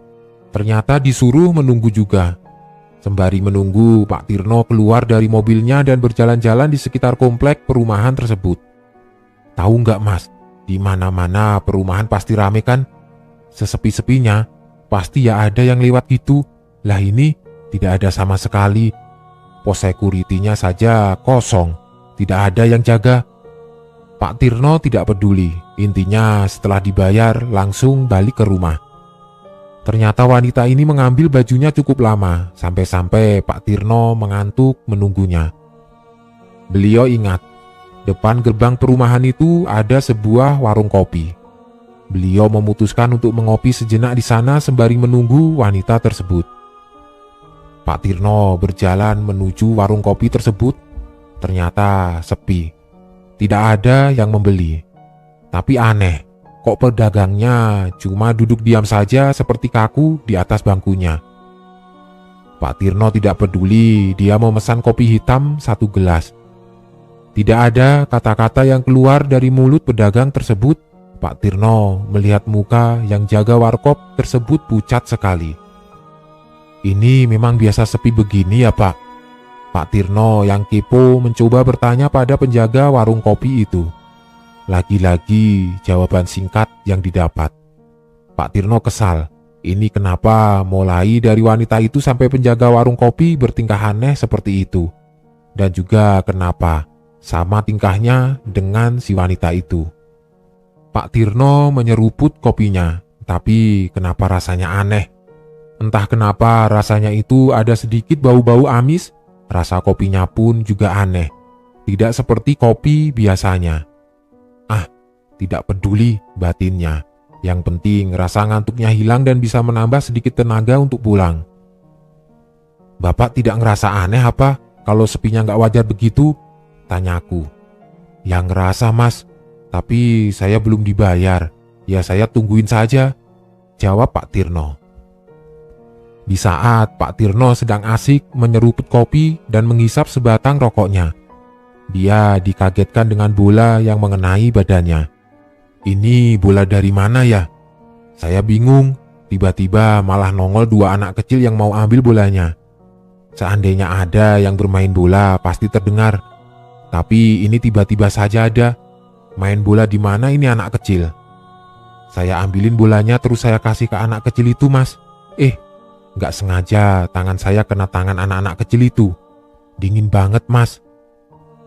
Ternyata disuruh menunggu juga. Sembari menunggu, Pak Tirno keluar dari mobilnya dan berjalan-jalan di sekitar komplek perumahan tersebut. Tahu nggak Mas, di mana-mana perumahan pasti rame kan? Sesepi-sepinya, pasti ya ada yang lewat gitu. Lah ini tidak ada sama sekali. Pos security-nya saja kosong, tidak ada yang jaga. Pak Tirno tidak peduli, intinya setelah dibayar langsung balik ke rumah. Ternyata wanita ini mengambil bajunya cukup lama, sampai-sampai Pak Tirno mengantuk menunggunya. Beliau ingat, depan gerbang perumahan itu ada sebuah warung kopi. Beliau memutuskan untuk mengopi sejenak di sana sembari menunggu wanita tersebut. Pak Tirno berjalan menuju warung kopi tersebut, ternyata sepi. Tidak ada yang membeli. Tapi aneh, kok pedagangnya cuma duduk diam saja seperti kaku di atas bangkunya. Pak Tirno tidak peduli, dia memesan kopi hitam 1 gelas. Tidak ada kata-kata yang keluar dari mulut pedagang tersebut. Pak Tirno melihat muka yang jaga warkop tersebut pucat sekali. Ini memang biasa sepi begini ya Pak? Pak Tirno yang kepo mencoba bertanya pada penjaga warung kopi itu. Lagi-lagi jawaban singkat yang didapat. Pak Tirno kesal. Ini kenapa mulai dari wanita itu sampai penjaga warung kopi bertingkah aneh seperti itu? Dan juga kenapa sama tingkahnya dengan si wanita itu? Pak Tirno menyeruput kopinya, tapi kenapa rasanya aneh? Entah kenapa rasanya itu ada sedikit bau-bau amis. Rasa kopinya pun juga aneh, tidak seperti kopi biasanya. Tidak peduli batinnya. Yang penting rasa ngantuknya hilang dan bisa menambah sedikit tenaga untuk pulang. Bapak tidak ngerasa aneh apa kalau sepinya nggak wajar begitu? Tanyaku. Yang ngerasa Mas, tapi saya belum dibayar. Ya saya tungguin saja, jawab Pak Tirno. Di saat Pak Tirno sedang asik menyeruput kopi dan menghisap sebatang rokoknya, dia dikagetkan dengan bola yang mengenai badannya. Ini bola dari mana ya? Saya bingung, tiba-tiba malah nongol 2 anak kecil yang mau ambil bolanya. Seandainya ada yang bermain bola pasti terdengar. Tapi ini tiba-tiba saja ada. Main bola di mana ini anak kecil? Saya ambilin bolanya terus saya kasih ke anak kecil itu Mas. Nggak sengaja tangan saya kena tangan anak-anak kecil itu. Dingin banget Mas.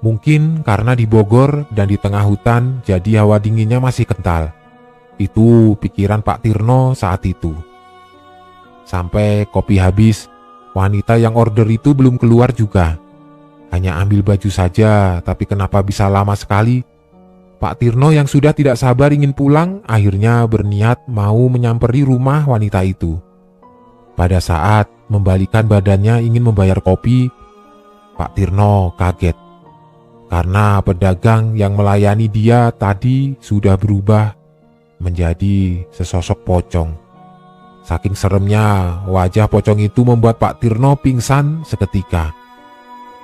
Mungkin karena di Bogor dan di tengah hutan jadi hawa dinginnya masih kental. Itu pikiran Pak Tirno saat itu. Sampai kopi habis, wanita yang order itu belum keluar juga. Hanya ambil baju saja, tapi kenapa bisa lama sekali? Pak Tirno yang sudah tidak sabar ingin pulang, akhirnya berniat mau menyamperi rumah wanita itu. Pada saat membalikan badannya ingin membayar kopi, Pak Tirno kaget. Karena pedagang yang melayani dia tadi sudah berubah menjadi sesosok pocong. Saking seremnya, wajah pocong itu membuat Pak Tirno pingsan seketika.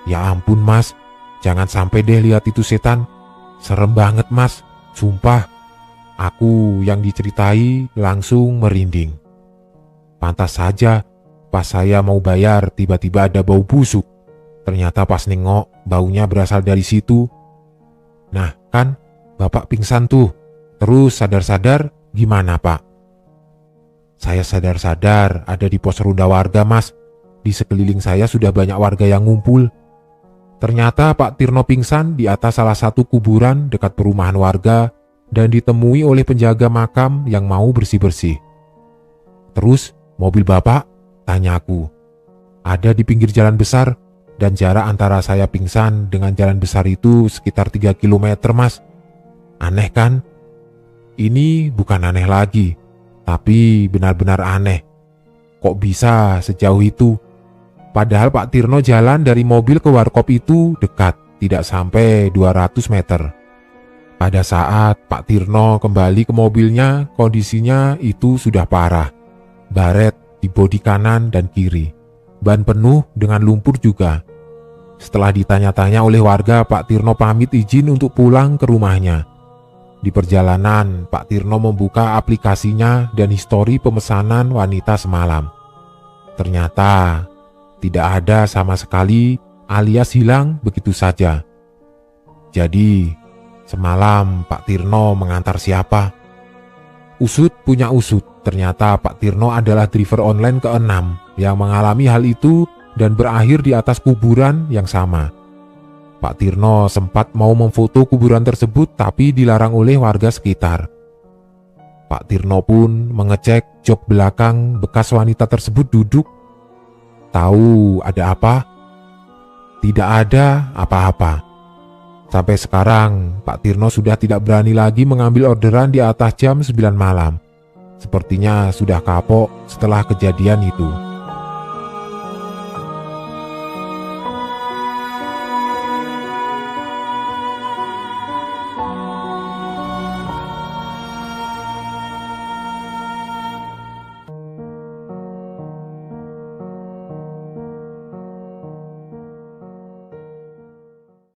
Ya ampun Mas, jangan sampai deh lihat itu setan. Serem banget mas, sumpah. Aku yang diceritai langsung merinding. Pantas saja, pas saya mau bayar tiba-tiba ada bau busuk. Ternyata pas nengok baunya berasal dari situ. Nah kan, bapak pingsan tuh. Terus sadar-sadar gimana pak? Saya sadar-sadar ada di pos ronda warga mas. Di sekeliling saya sudah banyak warga yang ngumpul. Ternyata Pak Tirno pingsan di atas salah satu kuburan dekat perumahan warga dan ditemui oleh penjaga makam yang mau bersih-bersih. Terus, mobil bapak? Tanya aku. Ada di pinggir jalan besar dan jarak antara saya pingsan dengan jalan besar itu sekitar 3 km mas. Aneh kan? Ini bukan aneh lagi, tapi benar-benar aneh. Kok bisa sejauh itu? Padahal Pak Tirno jalan dari mobil ke warkop itu dekat, tidak sampai 200 meter. Pada saat Pak Tirno kembali ke mobilnya, kondisinya itu sudah parah. Baret di bodi kanan dan kiri. Ban penuh dengan lumpur juga. Setelah ditanya-tanya oleh warga, Pak Tirno pamit izin untuk pulang ke rumahnya. Di perjalanan, Pak Tirno membuka aplikasinya dan histori pemesanan wanita semalam. Ternyata tidak ada sama sekali alias hilang begitu saja. Jadi, semalam Pak Tirno mengantar siapa? Usut punya usut, ternyata Pak Tirno adalah driver online ke-6 yang mengalami hal itu dan berakhir di atas kuburan yang sama. Pak Tirno sempat mau memfoto kuburan tersebut tapi dilarang oleh warga sekitar. Pak Tirno pun mengecek jok belakang bekas wanita tersebut duduk. Tahu ada apa? Tidak ada apa-apa. Sampai sekarang, Pak Tirno sudah tidak berani lagi mengambil orderan di atas jam 9 malam. Sepertinya sudah kapok setelah kejadian itu.